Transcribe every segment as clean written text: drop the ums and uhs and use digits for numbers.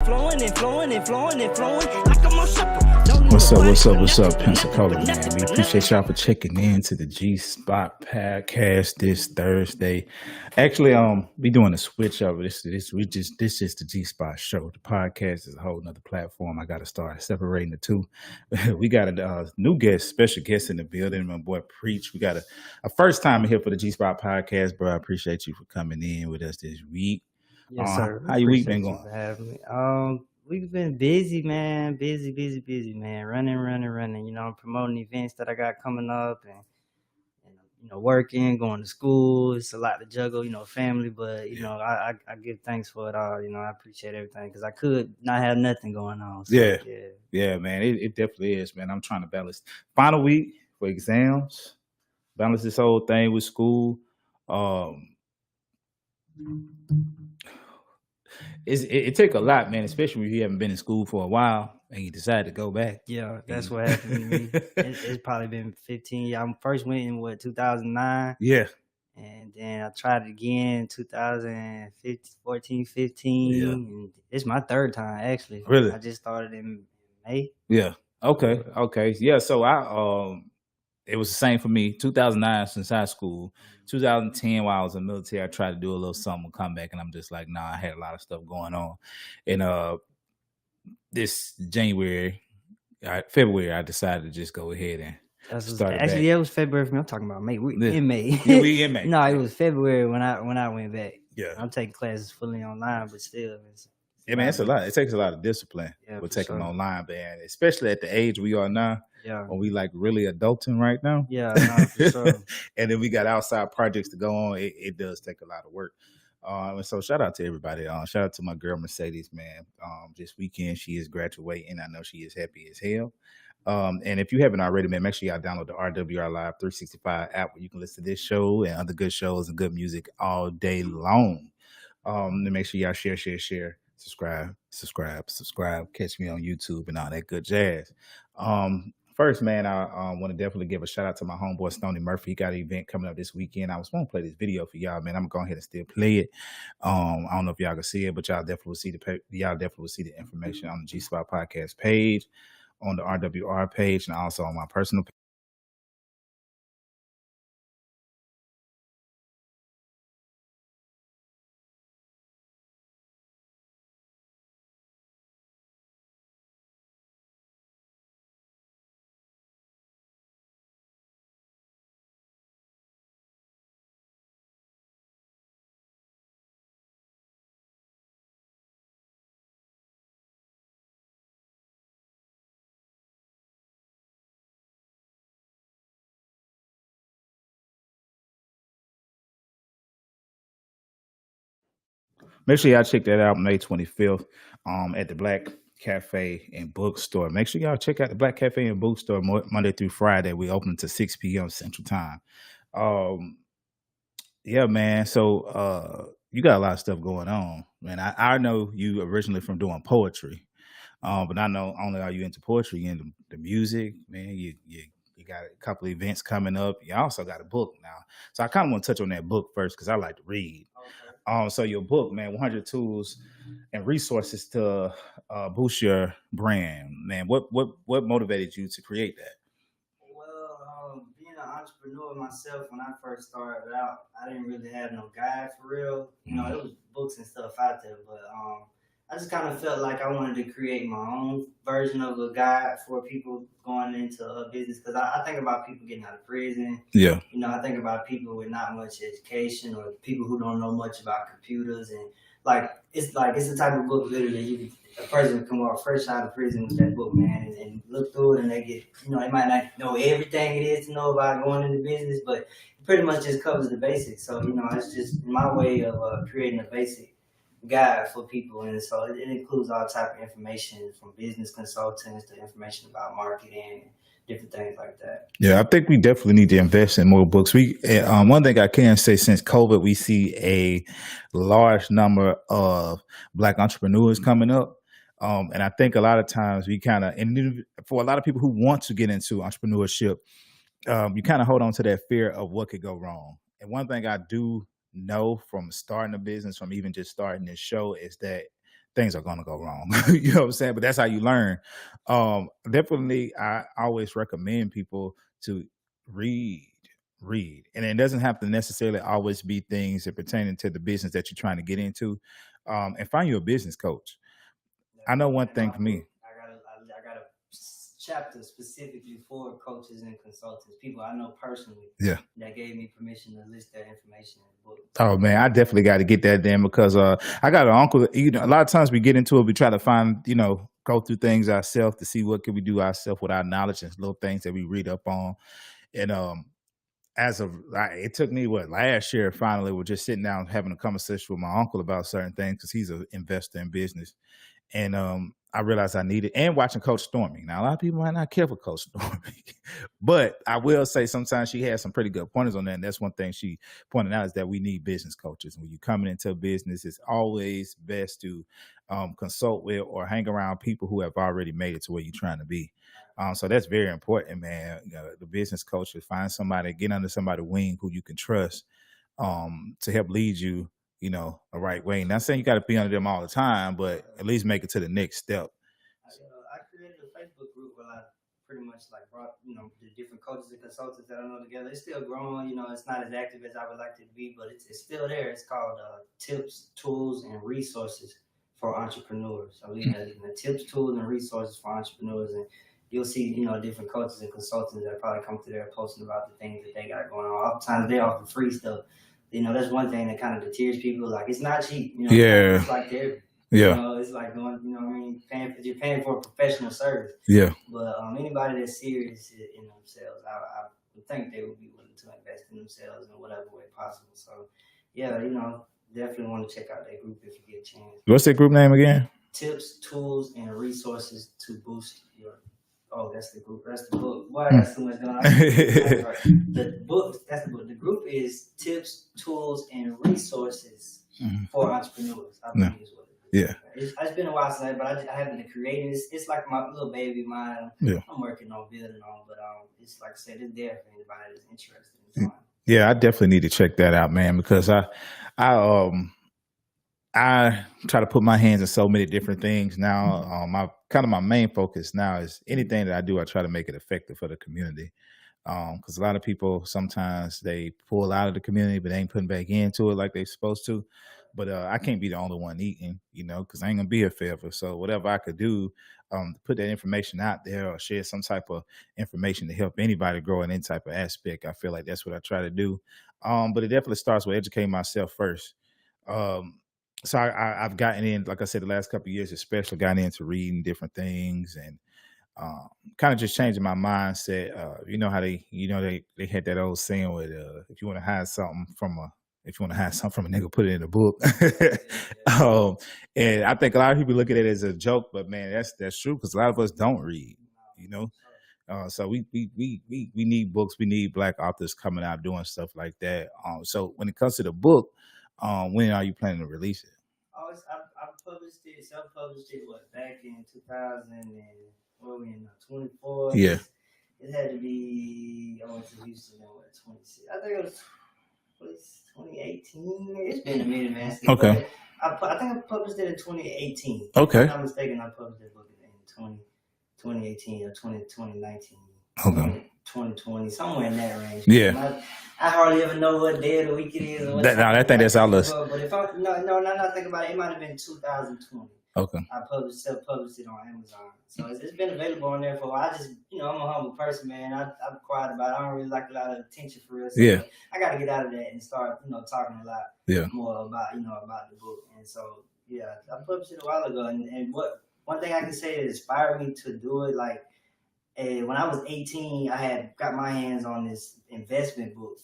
like I'm on supper. What's up, Pensacola, man? We appreciate y'all for checking in to the G Spot podcast this Thursday. Actually, we doing a switch up. This is the G Spot show. The podcast is a whole nother platform. I got to start separating the two. We got a new guest, special guest in the building. My boy Preech. We got a first time here for the G Spot podcast, bro. I appreciate you for coming in with us this week. Yes, sir. How your week been going? For having me. We've been busy, man. Busy, man. Running. You know, I'm promoting events that I got coming up, and you know, working, going to school. It's a lot to juggle, you know, family. But you know, I give thanks for it all. You know, I appreciate everything because I could not have nothing going on. So, yeah, man. It definitely is, man. I'm trying to balance final week for exams, balance this whole thing with school. It take a lot, man, especially when you haven't been in school for a while and you decide to go back. Yeah, that's what happened to me. It's probably been 15 years. I first went in 2009. Yeah. And then I tried it again 2014, 15. Yeah. And it's my third time actually. Really? I just started in May. Yeah. Okay. Yeah. So it was the same for me. 2009 since high school. 2010 while I was in the military, I tried to do a little something, come back, and I'm just like, nah, I had a lot of stuff going on. And this February, I decided to just go ahead and start actually back. Yeah, it was February for me. I'm talking about May. In May. Yeah, we in May. No, it was February when I went back. Yeah. I'm taking classes fully online, but still. Yeah, man, it's a lot. It takes a lot of discipline with taking them online, man, especially at the age we are now. Yeah. When we like really adulting right now. Yeah, no, for sure. And then we got outside projects to go on. It does take a lot of work. And so shout out to everybody. Shout out to my girl Mercedes, man. This weekend she is graduating. I know she is happy as hell. And if you haven't already, man, make sure y'all download the RWR Live 365 app where you can listen to this show and other good shows and good music all day long. And make sure y'all share. Subscribe. Catch me on YouTube and all that good jazz. First, man, I want to definitely give a shout out to my homeboy Stoney Murphy. He got an event coming up this weekend. I was going to play this video for y'all, man. I'm gonna go ahead and still play it. I don't know if y'all can see it, but y'all definitely will see the information on the G Spot podcast page, on the RWR page, and also on my personal page. Make sure y'all check that out May 25th at the Black Cafe and Bookstore. Make sure y'all check out the Black Cafe and Bookstore Monday through Friday. We open to 6 p.m. Central Time. Yeah, man. So you got a lot of stuff going on, man. I know you originally from doing poetry, but I know only are you into poetry, you into the music, man. You got a couple of events coming up. You also got a book now. So I kind of want to touch on that book first because I like to read. Okay. So your book, man, 100 Tools and Resources to Boost Your Brand, man. What motivated you to create that? Well, being an entrepreneur myself, when I first started out, I didn't really have no guide for real. You know, it was books and stuff out there, but I just kind of felt like I wanted to create my own version of a guide for people going into a business. Because I think about people getting out of prison. Yeah. You know, I think about people with not much education or people who don't know much about computers. And it's the type of book literally a person can come out fresh out of prison with that book, man, and look through it and they get, you know, they might not know everything it is to know about going into business, but it pretty much just covers the basics. So, you know, it's just my way of creating a basic guide for people, and so it includes all type of information from business consultants to information about marketing and different things like that. Yeah, I think we definitely need to invest in more books. One thing I can say, since COVID, we see a large number of Black entrepreneurs coming up. And I think a lot of times we and for a lot of people who want to get into entrepreneurship, you kind of hold on to that fear of what could go wrong. And one thing I do know from starting a business, from even just starting this show, is that things are gonna go wrong. You know what I'm saying? But that's how you learn. Definitely, I always recommend people to read, read, and it doesn't have to necessarily always be things that pertaining to the business that you're trying to get into. And find you a business coach. I know one In thing my for me. book, I got a chapter specifically for coaches and consultants, people I know personally Yeah. that gave me permission to list their information in the book. Oh man, I definitely got to get that then because I got an uncle. You know, a lot of times we get into it, we try to find, go through things ourselves to see what can we do ourselves with our knowledge and little things that we read up on. And as of it took me last year finally we're just sitting down having a conversation with my uncle about certain things because he's an investor in business. And I realized I needed, and watching Coach Stormy. Now, a lot of people might not care for Coach Stormy, but I will say sometimes she has some pretty good pointers on that. And that's one thing she pointed out is that we need business coaches. When you're coming into a business, it's always best to consult with or hang around people who have already made it to where you're trying to be. So that's very important, man. The business coach, to find somebody, get under somebody's wing who you can trust to help lead you the right way. Not saying you got to be under them all the time, but at least make it to the next step. I created a Facebook group where I pretty much brought the different coaches and consultants that I know together. It's still growing. It's not as active as I would like it to be, but it's still there. It's called Tips, Tools, and Resources for Entrepreneurs. So we have the tips, tools, and resources for entrepreneurs, and you'll see different coaches and consultants that probably come through there posting about the things that they got going on. Oftentimes they offer free stuff. That's one thing that kind of deters people. Like, it's not cheap. Yeah. It's like therapy. Yeah. It's like going, you're paying for a professional service. Yeah. But anybody that's serious in themselves, I would think they would be willing to invest in themselves in whatever way possible. So, yeah, definitely want to check out that group if you get a chance. What's that group name again? Tips, Tools, and Resources to Boost Your... Oh, that's the group. That's the book. Boy, I got so much going on. The book, that's the book. The group is Tips, Tools, and Resources for Entrepreneurs. I believe is what it is. Yeah. It's been a while since, but I haven't been creating. It's like my little baby of mine. Yeah. I'm working on building on, but it's like I said, it's there for anybody that's interested in fun. Yeah, I definitely need to check that out, man, because I try to put my hands in so many different things now. My main focus now is anything that I do, I try to make it effective for the community. Because a lot of people sometimes they pull out of the community, but they ain't putting back into it like they're supposed to. But I can't be the only one eating, because I ain't gonna be here forever. So whatever I could do, put that information out there or share some type of information to help anybody grow in any type of aspect. I feel like that's what I try to do. But it definitely starts with educating myself first. So I've gotten in, like I said, the last couple of years, especially gotten into reading different things and kind of just changing my mindset. How they had that old saying with if you want to hide something from a nigga, put it in a book. And I think a lot of people look at it as a joke, but man, that's true because a lot of us don't read. So we need books. We need Black authors coming out doing stuff like that. So when it comes to the book, when are you planning to release it? I published it, self-published it, back in 2000 and what were we in 24? Yeah. It had to be, I went to Houston in 26. I think it was 2018. It's been a minute, man. Okay. I think I published it in 2018. Okay. If I'm not mistaken, I published that book in 2018 or 2019. Okay. 2020, somewhere in that range. Yeah. I hardly ever know what day of the week it is. Or I think that's our list. But if I not think about it, it might have been 2020. Okay. I self-published it on Amazon, so it's been available on there for a while. I just, I'm a humble person, man. I'm quiet about it. I don't really like a lot of attention for real. So yeah. I got to get out of that and start, talking a lot more about, about the book. And so, yeah, I published it a while ago. And one thing I can say that inspired me to do it, like, when I was 18, I had got my hands on this investment book.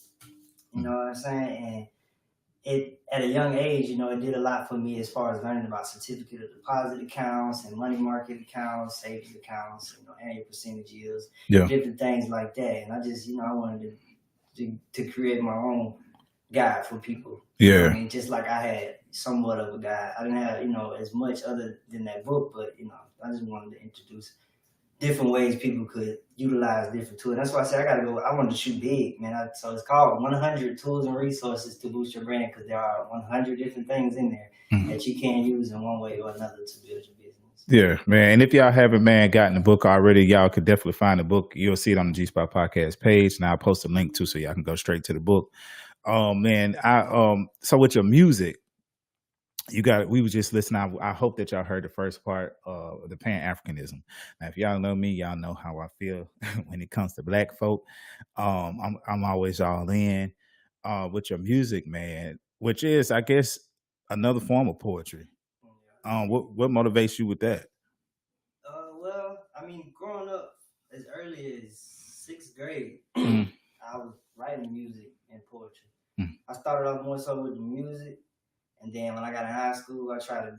You know what I'm saying? And it, at a young age, it did a lot for me as far as learning about certificate of deposit accounts and money market accounts, savings accounts, annual percentage yields, different things like that. And I just, I wanted to create my own guide for people. Yeah. I mean, just like I had somewhat of a guide. I didn't have, as much other than that book, but, I just wanted to introduce different ways people could utilize different tools. That's why I said I wanted to shoot big, man. So it's called 100 Tools and Resources to Boost Your Brand, because there are 100 different things in there that you can use in one way or another to build your business. Yeah, man. And if y'all haven't, man, gotten the book already, y'all could definitely find the book. You'll see it on the G Spot Podcast page, and I'll post a link too, so y'all can go straight to the book. Man, so with your music, we was just listening. I hope that y'all heard the first part of the Pan-Africanism. Now, if y'all know me, y'all know how I feel when it comes to black folk. I'm always all in with your music, man, which is, I guess, another form of poetry. What motivates you with that? Well, I mean, growing up as early as 6th grade, Mhm. I was writing music and poetry. Mhm. I started off more so with the music, and then when I got in high school, I started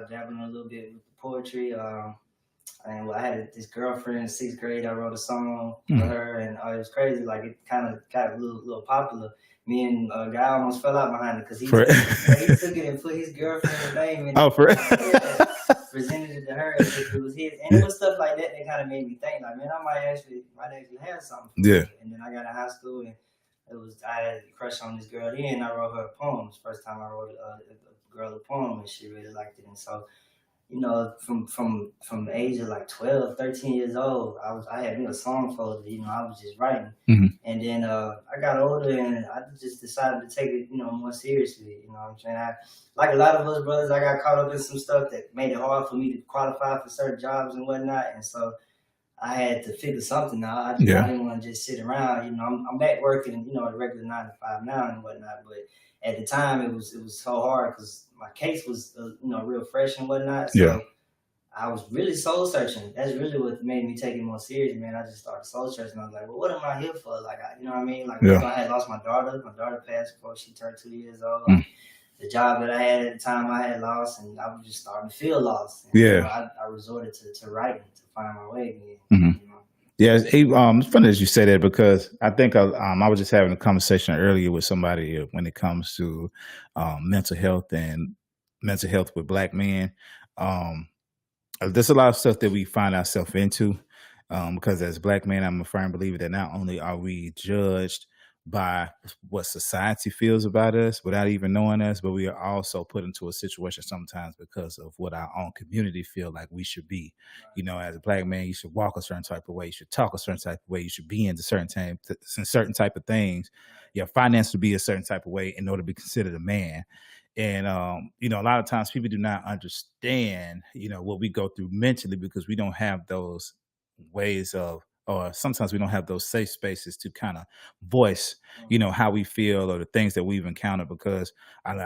dabbling a little bit with the poetry. And I had this girlfriend in 6th grade. I wrote a song for her, and it was crazy. Like, it kind of got a little popular. Me and a guy almost fell out behind it because he took it and put his girlfriend's name in it. Oh, for presented it to her as if it was his. And it was stuff like that that kind of made me think, like, man, I might actually have something for Yeah. it. And then I got in high school, and I had a crush on this girl then, and I wrote her poems. First time I wrote a girl a poem, and she really liked it. And so, you know, from the age of like 12, 13 years old, I had a song folder, you know, I was just writing. And then I got older, and I just decided to take it, you know, more seriously. You know what I'm saying? Like a lot of us brothers, I got caught up in some stuff that made it hard for me to qualify for certain jobs and whatnot. And so I had to figure something out. I didn't want to just sit around. You know, I'm back working, you know, a regular 9 to 5 now and whatnot. But at the time, it was so hard because my case was, you know, real fresh and whatnot. So I was really soul searching. That's really what made me take it more serious, man. I just started soul searching. I was like, well, what am I here for? Like, you know what I mean? Like, I had lost my daughter. My daughter passed before she turned 2 years old. The job that I had at the time, I had lost, and I was just starting to feel lost. And, you know, I resorted to writing to find my way again. You know? Yeah, it's funny as you say that, because I think I was just having a conversation earlier with somebody when it comes to mental health with Black men. There's a lot of stuff that we find ourselves into because as Black men, I'm a firm believer that not only are we judged by what society feels about us without even knowing us, but we are also put into a situation sometimes because of what our own community feel like we should be. You know, as a Black man, you should walk a certain type of way, you should talk a certain type of way, you should be into certain type of things. Your finance should be a certain type of way in order to be considered a man. And, you know, a lot of times people do not understand, you know, what we go through mentally because we don't have those ways of, or sometimes we don't have those safe spaces to kind of voice, you know, how we feel or the things that we've encountered. Because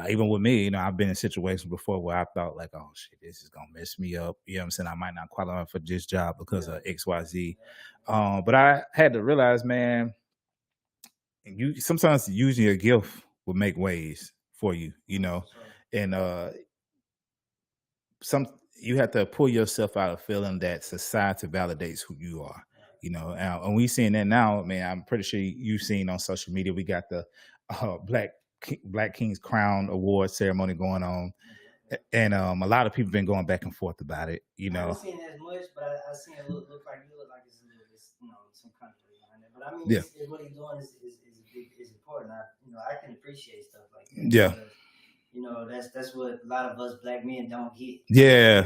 even with me, you know, I've been in situations before where I thought like, oh shit, this is going to mess me up. You know what I'm saying? I might not qualify for this job because of XYZ. But I had to realize, man, you sometimes using your gift will make ways for you, you know, and you have to pull yourself out of feeling that society validates who you are, you know. And we seeing that now, man. I'm pretty sure you've seen on social media. We got the Black King's Crown Award ceremony going on, and a lot of people been going back and forth about it. You know, I haven't seen as much, but I seen it look like it's a little bit, you know, some country behind it. But I mean, what he's doing is important. I can appreciate stuff like that. Because, you know, that's what a lot of us Black men don't get.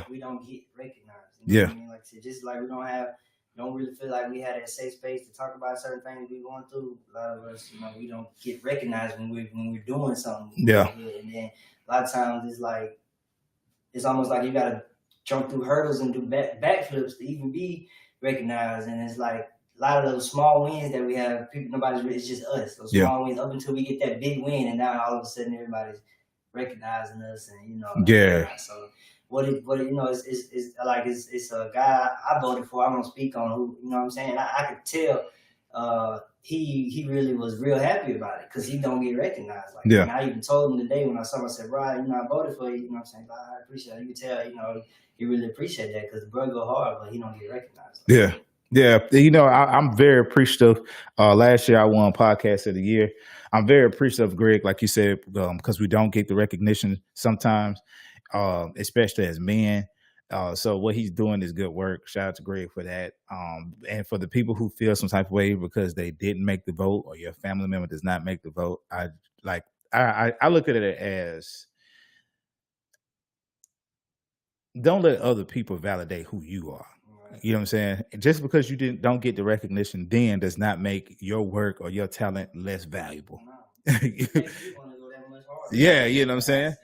We don't get recognized. You know what I mean? Like, just like we don't really feel like we had that safe space to talk about certain things we're going through. A lot of us, you know, we don't get recognized when we're doing something. And then a lot of times it's almost like you gotta jump through hurdles and do backflips to even be recognized. And it's like a lot of those small wins that we have, it's just us. Those small wins up until we get that big win, and now all of a sudden everybody's recognizing us, and you know. So what you know is like it's a guy I voted for. I won't speak on who, you know what I'm saying. I could tell he really was real happy about it because he don't get recognized. Like, and I even told him today when I saw him, I said, "Right, you know, I voted for you." You know what I'm saying? I appreciate it. You can tell, you know, he really appreciate that because the bro go hard, but he don't get recognized. Yeah, you know, I'm very appreciative. Last year I won Podcast of the Year. I'm very appreciative, Greg, like you said, because we don't get the recognition sometimes, especially as men. So what he's doing is good work. Shout out to Greg for that. And for the people who feel some type of way because they didn't make the vote or your family member does not make the vote, like I look at it as don't let other people validate who you are. Right. You know what I'm saying? Just because you don't get the recognition then does not make your work or your talent less valuable. No. It makes you want to go that much harder. Yeah, you know what I'm saying?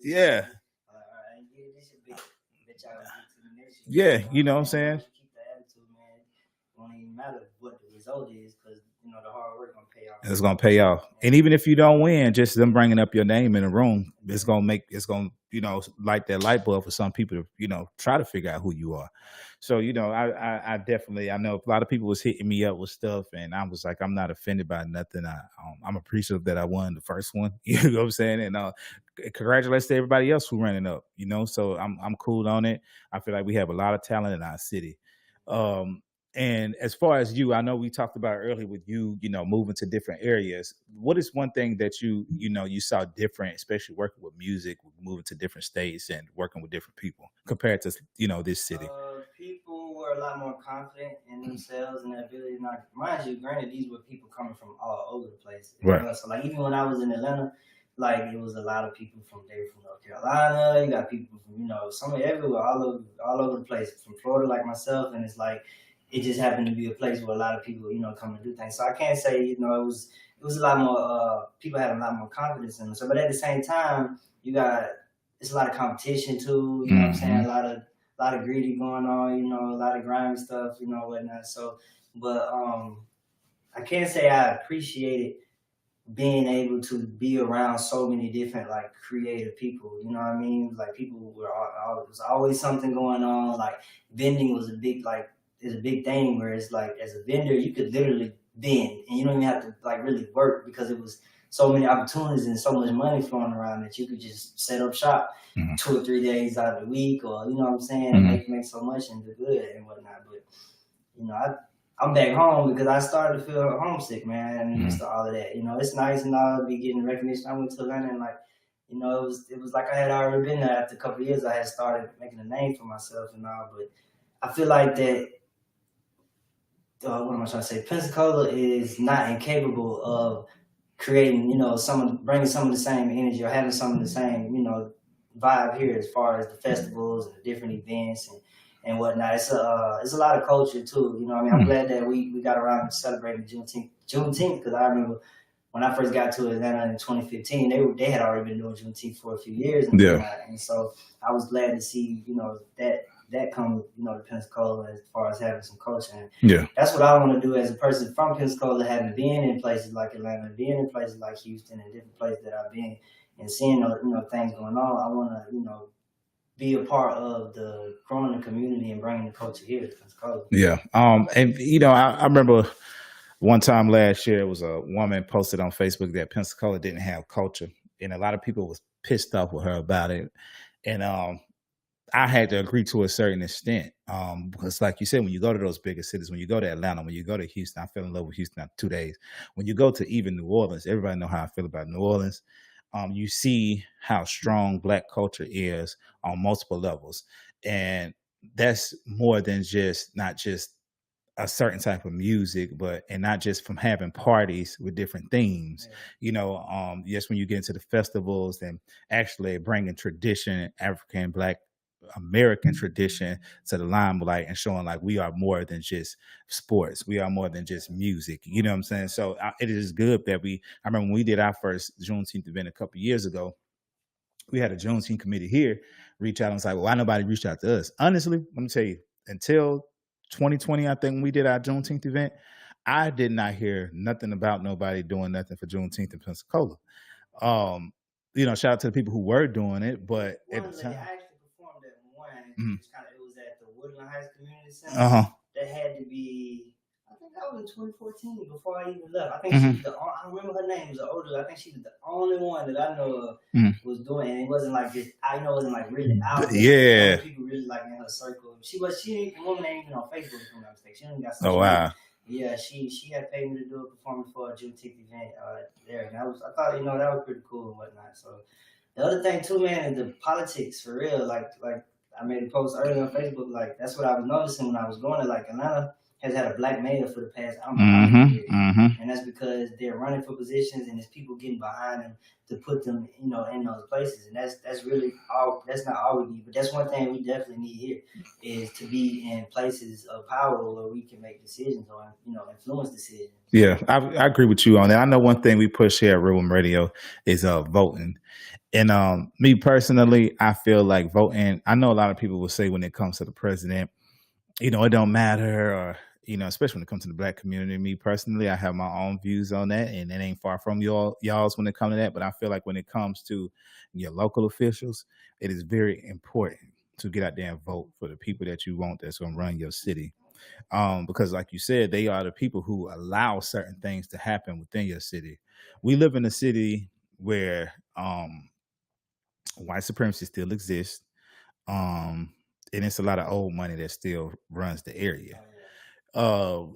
Yeah. I ain't get this shit, bitch. I get to the next shit. Yeah, you know what I'm saying? Keep the attitude, man. It won't even matter what the result is, because the hard work gonna pay off. It's gonna pay off. And even if you don't win, just them bringing up your name in the room, it's gonna light that light bulb for some people to, try to figure out who you are. So, I definitely, I know a lot of people was hitting me up with stuff and I was like, I'm not offended by nothing. I'm appreciative that I won the first one. You know what I'm saying? And congratulations to everybody else who ran it up, so I'm cool on it. I feel like we have a lot of talent in our city. And as far as you, I know we talked about earlier with you, moving to different areas. What is one thing that you saw different, especially working with music, moving to different states and working with different people compared to, this city? People were a lot more confident in themselves and their ability. Now, mind you, granted, these were people coming from all over the place. Right. So, like, even when I was in Atlanta, like, it was a lot of people from North Carolina. You got people from, somewhere everywhere, all over the place, from Florida, like myself. And it's like, it just happened to be a place where a lot of people, come and do things. So I can't say, it was a lot more, people had a lot more confidence in them. So, but at the same time, it's a lot of competition too, you know what I'm saying? A lot of greedy going on, a lot of grimy stuff, whatnot. So, but I can't say I appreciated being able to be around so many different like creative people, you know what I mean? Like people were there's always something going on. Like vending was a big thing where it's like as a vendor you could literally vend and you don't even have to like really work because it was so many opportunities and so much money flowing around that you could just set up shop 2 or 3 days out of the week, or you know what I'm saying, and make so much and do good and whatnot. But I'm back home because I started to feel homesick, man, and just all of that. It's nice and all to be getting recognition. I went to Atlanta and like, it was like I had already been there. After a couple of years, I had started making a name for myself and all. But I feel like that. What am I trying to say? Pensacola is not incapable of creating, bringing some of the same energy or having some of the same, vibe here as far as the festivals and the different events and whatnot. It's a lot of culture too. I'm glad that we got around to celebrating Juneteenth because I remember when I first got to Atlanta in 2015, they had already been doing Juneteenth for a few years and whatnot. And so I was glad to see, that come, to Pensacola as far as having some culture. And that's what I want to do as a person from Pensacola, having been in places like Atlanta, being in places like Houston and different places that I've been and seeing, things going on. I want to, be a part of the growing the community and bringing the culture here to Pensacola. Yeah. And I remember one time last year, it was a woman posted on Facebook that Pensacola didn't have culture, and a lot of people was pissed off with her about it. And I had to agree to a certain extent because, like you said, when you go to those bigger cities, when you go to Atlanta, when you go to Houston, I fell in love with Houston after 2 days. When you go to even New Orleans, everybody know how I feel about New Orleans. You see how strong Black culture is on multiple levels. And that's more than not just a certain type of music, and not just from having parties with different themes. Yes, when you get into the festivals and actually bringing tradition, African Black American tradition to the limelight and showing like we are more than just sports. We are more than just music. You know what I'm saying? So it is good that I remember when we did our first Juneteenth event a couple of years ago, we had a Juneteenth committee here reach out and was like, well, why nobody reached out to us? Honestly, let me tell you, until 2020, I think when we did our Juneteenth event, I did not hear nothing about nobody doing nothing for Juneteenth in Pensacola. Shout out to the people who were doing it, but at the time, it was at the Woodland Heights Community Center. That had to be, I think that was in 2014 before I even left. I think she was I remember her name was older. I think she was the only one that I know of was doing, and it wasn't like this. I know it wasn't like really out there. Yeah, people really like in her circle. The woman ain't even on Facebook. If I'm not mistaken, she only got social media. Yeah, she had paid me to do a performance for a Juneteenth event there, and I thought that was pretty cool and whatnot. So the other thing too, man, is the politics for real. Like I made a post earlier on Facebook. Like that's what I was noticing when I was going to like Atlanta has had a black mayor for the past I don't know how many years, and that's because they're running for positions and there's people getting behind them to put them, you know, in those places. And that's really all. That's not all we need, but that's one thing we definitely need here is to be in places of power where we can make decisions or you know influence decisions. Yeah, I agree with you on that. I know one thing we push here at Room Radio is voting. And me personally, I feel like voting. I know a lot of people will say when it comes to the president, you know, it don't matter, or you know, especially when it comes to the black community. Me personally, I have my own views on that, and it ain't far from y'all's when it comes to that. But I feel like when it comes to your local officials, it is very important to get out there and vote for the people that you want that's going to run your city. Because, like you said, they are the people who allow certain things to happen within your city. We live in a city where white supremacy still exists, and it's a lot of old money that still runs the area. Uh,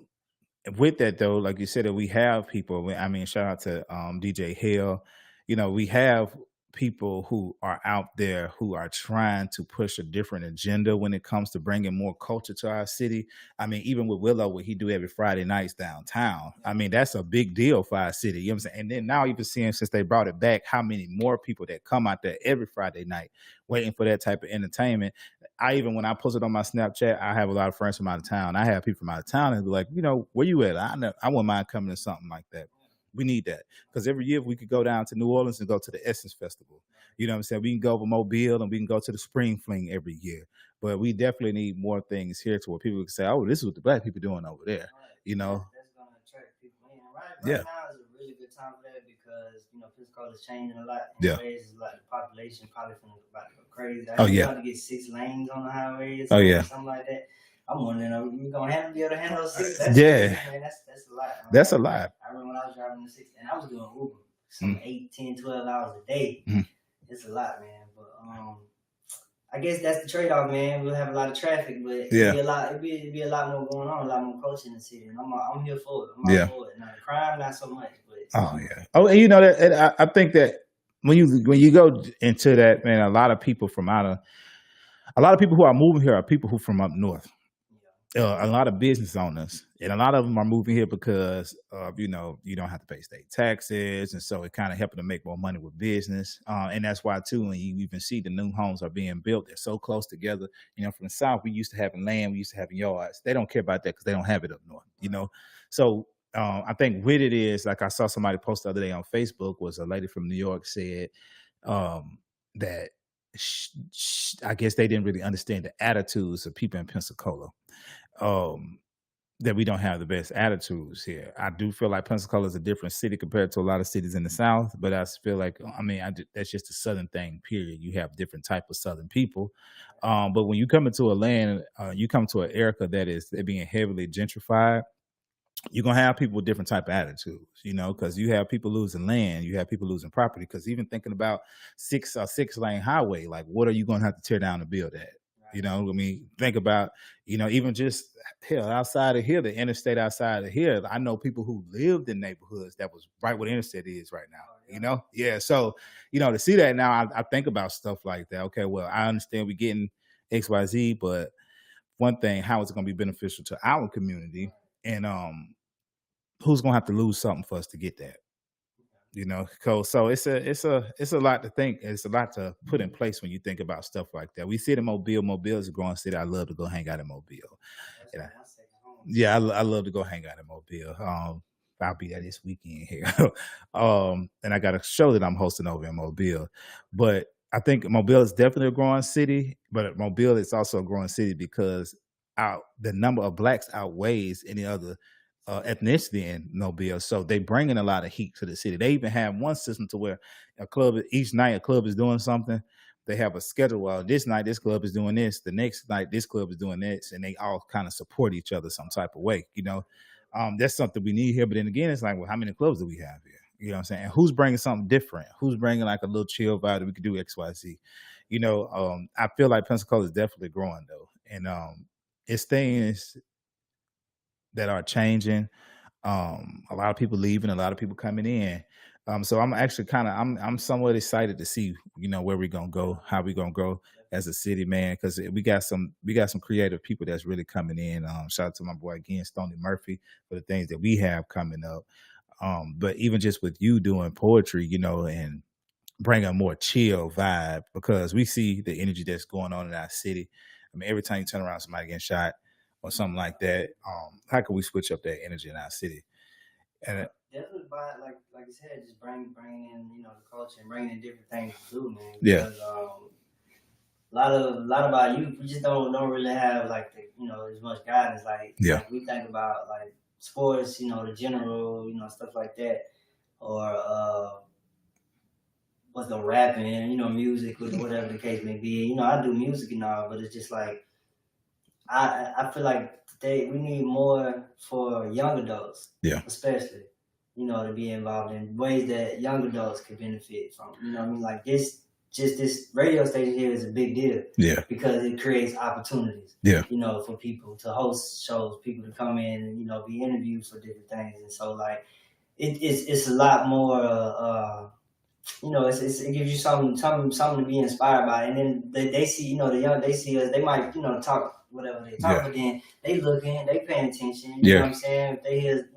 with that though, like you said, that we have people. I mean, shout out to DJ Hale. You know, we have people who are out there who are trying to push a different agenda when it comes to bringing more culture to our city. I mean, even with Willow, what he do every Friday nights downtown. I mean, that's a big deal for our city. You know what I'm saying? And then now even seeing since they brought it back, how many more people that come out there every Friday night waiting for that type of entertainment. When I posted on my Snapchat, I have a lot of friends from out of town. I have people from out of town and be like, you know, where you at? I wouldn't mind coming to something like that. We need that because every year we could go down to New Orleans and go to the Essence Festival. You know what I'm saying? We can go over Mobile and we can go to the Spring Fling every year. But we definitely need more things here to where people can say, oh, this is what the black people doing over there. You know? That's going to attract people in. Yeah. Right now is a really good time for that because, you know, Pensacola is changing a lot. Yeah. Ways like the population probably about to go crazy. Yeah. About to get 6 lanes on the highway or something like that. I'm wondering, are we going to be able to handle 6? That's crazy, man. That's a lot. That's a lot. I remember when I was driving the 6, and I was doing Uber, some 8, 10, 12 hours a day. It's a lot, man. But I guess that's the trade-off, man. We'll have a lot of traffic, but it'd be a lot more going on, a lot more culture in the city, and I'm here for it. I'm all for it. Now the crime, not so much, but and you know that I think that when you go into that, man, a lot of people who are moving here are people who from up north. A lot of business owners, and a lot of them are moving here because you know, you don't have to pay state taxes, and so it kind of helping to make more money with business. And that's why too, when you even see the new homes are being built, they're so close together. You know, from the south, we used to having land, we used to having yards. They don't care about that because they don't have it up north. You know, so I think with it is like I saw somebody post the other day on Facebook, was a lady from New York said that I guess they didn't really understand the attitudes of people in Pensacola. That we don't have the best attitudes here. I do feel like Pensacola is a different city compared to a lot of cities in the South, but I feel like, that's just a Southern thing, period. You have different type of Southern people. But when you come into a land, you come to an area they're being heavily gentrified, you're going to have people with different type of attitudes, you know, because you have people losing land, you have people losing property, because even thinking about 6-lane highway, like what are you going to have to tear down to build that? You know, I mean, think about, you know, even just hell outside of here, the interstate outside of here. I know people who lived in neighborhoods that was right where the interstate is right now, you know? Yeah. So, you know, to see that now, I think about stuff like that. Okay, well, I understand we're getting XYZ, but one thing, how is it going to be beneficial to our community? And who's going to have to lose something for us to get that? You know, so it's a lot to think. It's a lot to put in place when you think about stuff like that. We see it in Mobile. Mobile is a growing city. I love to go hang out in Mobile. I love to go hang out in Mobile. I'll be there this weekend here. And I got a show that I'm hosting over in Mobile. But I think Mobile is definitely a growing city, but Mobile is also a growing city because the number of blacks outweighs any other ethnicity in Mobile. So they bring in a lot of heat to the city. They even have one system to where each night a club is doing something. They have a schedule. Well, this night this club is doing this. The next night this club is doing this, and they all kind of support each other some type of way. You know, that's something we need here. But then again, it's like, well, how many clubs do we have here? You know what I'm saying? And who's bringing something different? Who's bringing like a little chill vibe that we could do X, Y, Z? You know, I feel like Pensacola is definitely growing though, and it's things that are changing. A lot of people leaving, a lot of people coming in. So I'm actually I'm somewhat excited to see, where we're gonna go, how we're gonna grow as a city, man, because we got some creative people that's really coming in. Shout out to my boy again, Stoney Murphy, for the things that we have coming up. But even just with you doing poetry, and bring a more chill vibe, because we see the energy that's going on in our city. I mean, every time you turn around, somebody getting shot or something like that. How can we switch up that energy in our city? And Definitely buy it, like you said, just bring in the culture and bring in different things to do, man. Yeah. Because a lot about you, we just don't really have like as much guidance. Like we think about like sports, the general, stuff like that, or what's the rapping, music, or whatever the case may be. I do music and all, but it's just like I feel like we need more for young adults, Yeah. especially, to be involved in ways that young adults could benefit from. You know what I mean? Like this radio station here is a big deal. Yeah. Because it creates opportunities. Yeah. For people to host shows, people to come in and be interviewed for different things, and so like it's a lot more. It gives you something to be inspired by, and then they see, the young, they see us, they might, talk whatever they talk, but then they looking, they paying attention, you know what I'm saying? If they hear,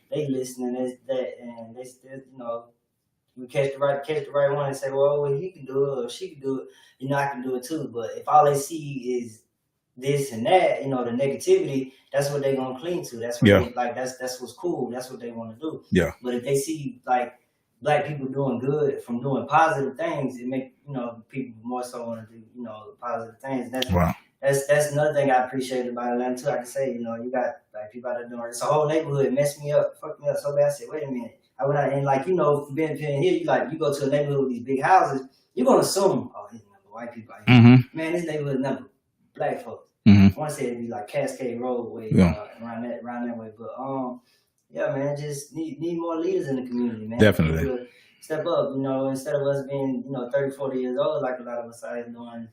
they listening, and they still, we catch the right one and say, well, he can do it or she can do it, I can do it too. But if all they see is this and that, the negativity, that's what they're gonna cling to. That's what they, like. That's what's cool. That's what they want to do. Yeah. But if they see like Black people doing good from doing positive things, it make people more so want to do positive things. That's another thing I appreciate about Atlanta too. I can say you got like people out there doing it. It's a whole neighborhood messed me up, fucked me up so bad. I said, wait a minute. I went out and being here, you go to a neighborhood with these big houses, you're gonna assume, oh, these number white people out here. Mm-hmm. Man, this neighborhood number Black folks. Mm-hmm. I want to say it'd be like Cascade Road way, around that way. But yeah, man, just need more leaders in the community, man. Definitely. Step up, instead of us being, 30, 40 years old, like a lot of us are doing,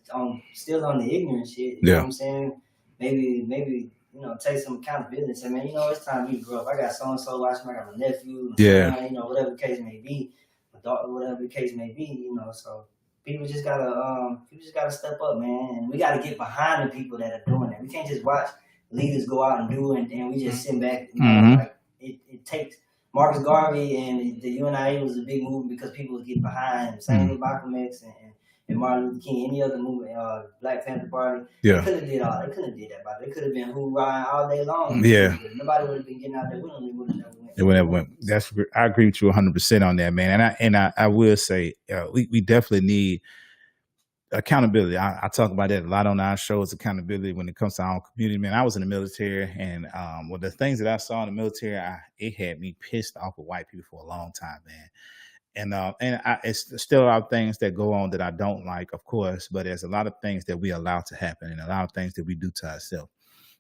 still on the ignorant shit. You know what I'm saying? Maybe, take some accountability and say, man, it's time you grow up. I got so-and-so watching, I got my nephew, my son, whatever the case may be, my daughter, whatever the case may be, so people just gotta step up, man. And we gotta get behind the people that are doing it. We can't just watch leaders go out and do it and we just sit back, like it takes. Marcus Garvey and the UNIA was a big movement because people would get behind him. Same with Malcolm X and Martin Luther King, any other movement, Black Panther Party. Yeah. They couldn't have did that, but they could have been hoorahing all day long. Yeah. Nobody would have been getting out there with them. They would have never went. It would have went. I agree with you 100% on that, man. And I will say we definitely need accountability. I talk about that a lot on our shows, accountability when it comes to our own community, man. I was in the military, and well, the things that I saw in the military, it had me pissed off with white people for a long time, man. And it's still a lot of things that go on that I don't like, of course, but there's a lot of things that we allow to happen and a lot of things that we do to ourselves.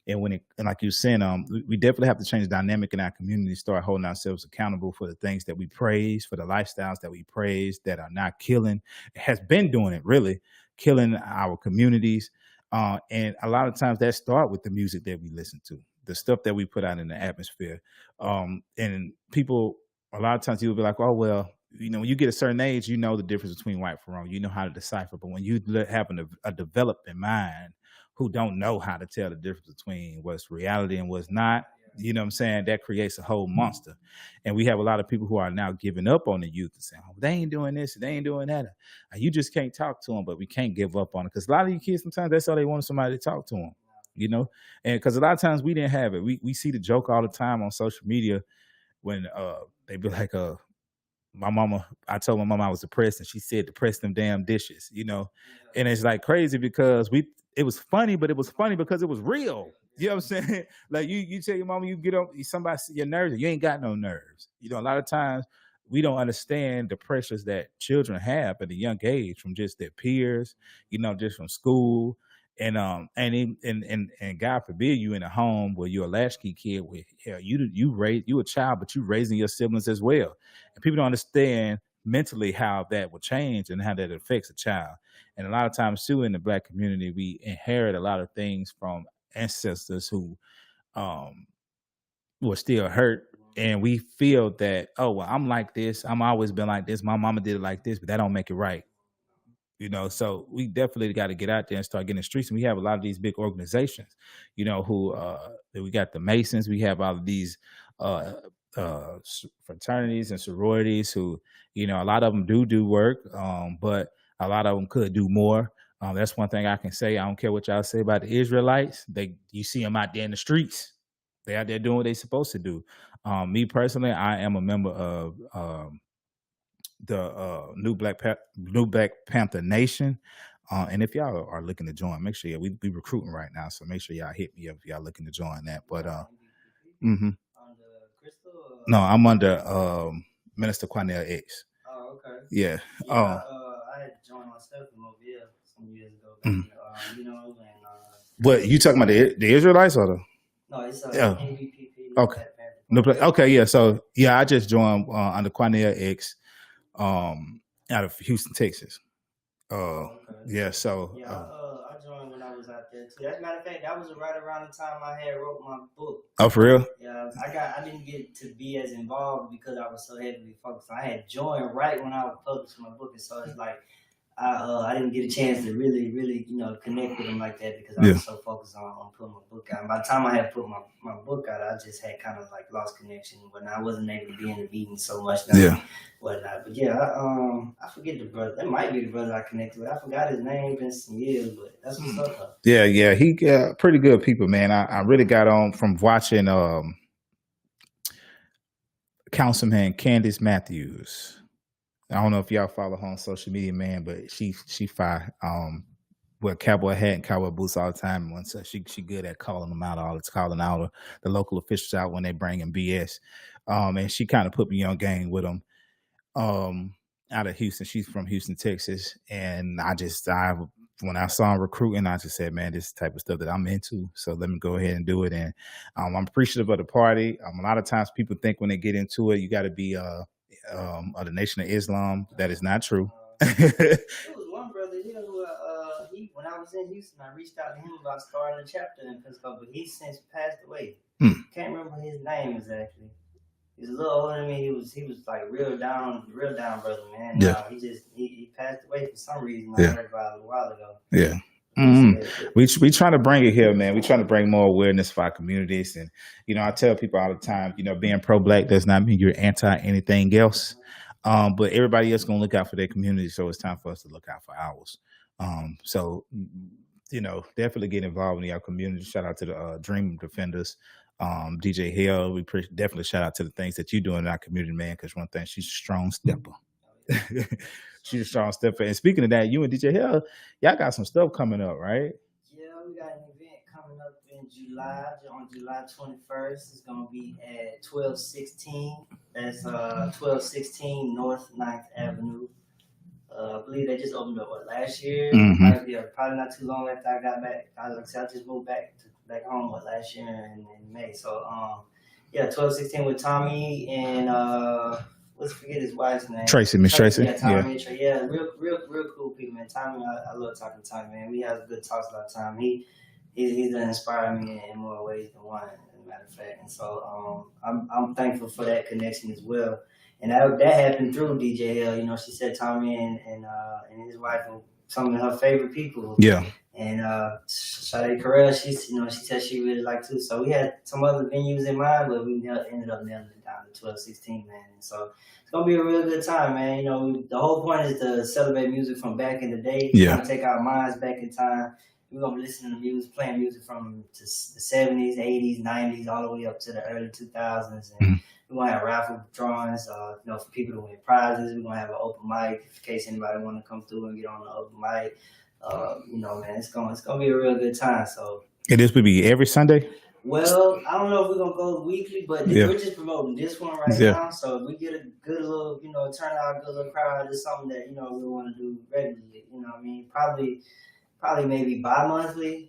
And like you said, we definitely have to change the dynamic in our community, start holding ourselves accountable for the things that we praise, for the lifestyles that we praise that are not killing. It has been doing it, really killing our communities. And a lot of times that start with the music that we listen to, the stuff that we put out in the atmosphere. And people, a lot of times you'll be like, oh, well, when you get a certain age, you know the difference between right from wrong. You know how to decipher. But when you have a developing mind who don't know how to tell the difference between what's reality and what's not, you know what I'm saying? That creates a whole monster. And we have a lot of people who are now giving up on the youth and saying, oh, they ain't doing this, they ain't doing that. You just can't talk to them, but we can't give up on it. Because a lot of you kids, sometimes that's all they want, somebody to talk to them, And because a lot of times we didn't have it. We see the joke all the time on social media when they be like, I told my mama I was depressed, and she said, depress them damn dishes, And it's like crazy because it was funny, but it was funny because it was real. You know what I'm saying? Like you tell your mama you get up, somebody see your nerves, and you ain't got no nerves. A lot of times we don't understand the pressures that children have at a young age from just their peers, just from school. And God forbid you in a home where you're a latchkey kid with you a child, but you raising your siblings as well. And people don't understand mentally how that will change and how that affects a child. And a lot of times too in the Black community, we inherit a lot of things from ancestors who were still hurt and we feel that, oh well, I'm like this, I'm always been like this, my mama did it like this, but that don't make it right. So we definitely got to get out there and start getting the streets. And we have a lot of these big organizations, who we got the Masons, we have all of these uh fraternities and sororities who, a lot of them do work, but a lot of them could do more. That's one thing I can say. I don't care what y'all say about the Israelites. You see them out there in the streets. They out there doing what they supposed to do. Me personally, I am a member of the New Black Panther Nation. And if y'all are looking to join, make sure we recruiting right now. So make sure y'all hit me up if y'all looking to join that. But no, I'm under Minister Quanell X. Oh, okay. Yeah. Yeah, I had joined myself in Mobile some years ago. What you talking about, the Israelites or the? No, it's NBPP. Okay. No, okay, yeah. So yeah, I just joined under Quanell X, out of Houston, Texas. Okay. Yeah. So I joined when I was out there too. As a matter of fact, that was right around the time I had wrote my book. Oh, for real? Yeah, I didn't get to be as involved because I was so heavily focused. I had joined right when I was publishing my book, and so it's like I didn't get a chance to really connect with them like that because I was so focused on putting my book out. And by the time I had put my book out, I just had kind of like lost connection when I wasn't able to be in the meeting so much. Whatnot. But yeah, I forget the brother. That might be the brother I connected with. I forgot his name. It's been some years, but that's what's up. Yeah, he got pretty good people, man. I really got on from watching Councilman Candace Matthews. I don't know if y'all follow her on social media, man, but she fire. With cowboy hat and cowboy boots all the time. And so she good at calling them out, calling out the local officials out when they bring in BS. And she kind of put me on game with them. Out of Houston. She's from Houston, Texas. And when I saw him recruiting, I just said, man, this is the type of stuff that I'm into. So let me go ahead and do it. And I'm appreciative of the party. A lot of times people think when they get into it, you got to be of the Nation of Islam. That is not true. There was one brother here who, when I was in Houston, I reached out to him about starting a chapter in Pensacola, but he's since passed away. Can't remember his name exactly. He's a little older than me. He was like real down brother, man. Yeah. He passed away for some reason. I heard about it a while ago. Yeah. We trying to bring it here, man. We trying to bring more awareness for our communities. And, I tell people all the time, being pro-Black does not mean you're anti anything else. But everybody else going to look out for their community. So it's time for us to look out for ours. So, definitely get involved in our community. Shout out to the Dream Defenders. DJ Hill, we definitely shout out to the things that you do in our community, man, because one thing, she's a strong stepper. She's a strong stepper. And speaking of that, you and DJ Hill, y'all got some stuff coming up, right? Yeah, we got an event coming up in July, on July 21st. It's going to be at 1216. That's 1216 North 9th Avenue. I believe they just opened up last year. Probably not too long after I got back. I just moved back home last year in May. So 1216 with Tommy and let's forget his wife's name. Miss Tracy. Yeah, Tommy. Yeah, real cool people, man. Tommy, I love talking to Tommy, man. We have good talks about time. He's inspired me in more ways than one, as a matter of fact. And so I'm thankful for that connection as well. And that happened through DJ Hill. She said Tommy and his wife were some of her favorite people. Yeah. And Sade Carell, she said she really liked too. So we had some other venues in mind, but we ended up nailing it down to 1216, man. And so it's gonna be a real good time, man. The whole point is to celebrate music from back in the day. Yeah. Take our minds back in time. We're gonna be listening to music, playing music from the 70s, 80s, 90s, all the way up to the early 2000s. And we're gonna have raffle drawings, for people to win prizes. We're gonna have an open mic in case anybody want to come through and get on the open mic. Man, it's gonna be a real good time. So this would be every Sunday. Well, I don't know if we're gonna go weekly, but we're just promoting this one right now. So if we get a good little, turnout, good little crowd, it's something that we want to do regularly. Probably maybe bi-monthly,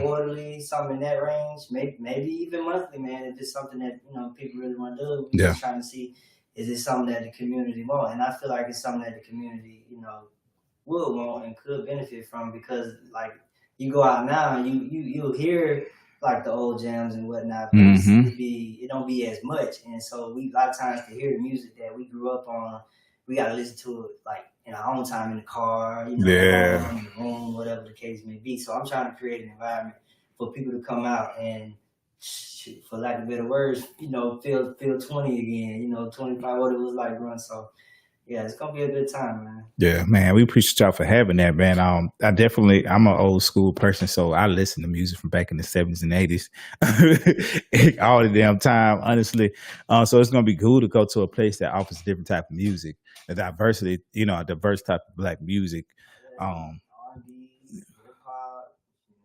quarterly, something in that range. Maybe even monthly, man. If it's something that people really want to do, we're just trying to see is it something that the community wants, and I feel like it's something that the community, will want and could benefit from because like you go out now and you'll hear like the old jams and whatnot, but it don't be as much. And so we a lot of times to hear the music that we grew up on, we gotta listen to it like in our own time in the car, you know, at home, in the room, whatever the case may be. So I'm trying to create an environment for people to come out and, shoot, for lack of better words, you know, feel 20 again, you know, 25, what it was like growing. So yeah, it's gonna be a good time, man. Yeah, man, we appreciate y'all for having that, man. I'm an old school person, so I listen to music from back in the 70s and 80s all the damn time, honestly. So it's gonna be cool to go to a place that offers a different type of music, a diversity, you know, a diverse type of black music. R&B, hip hop,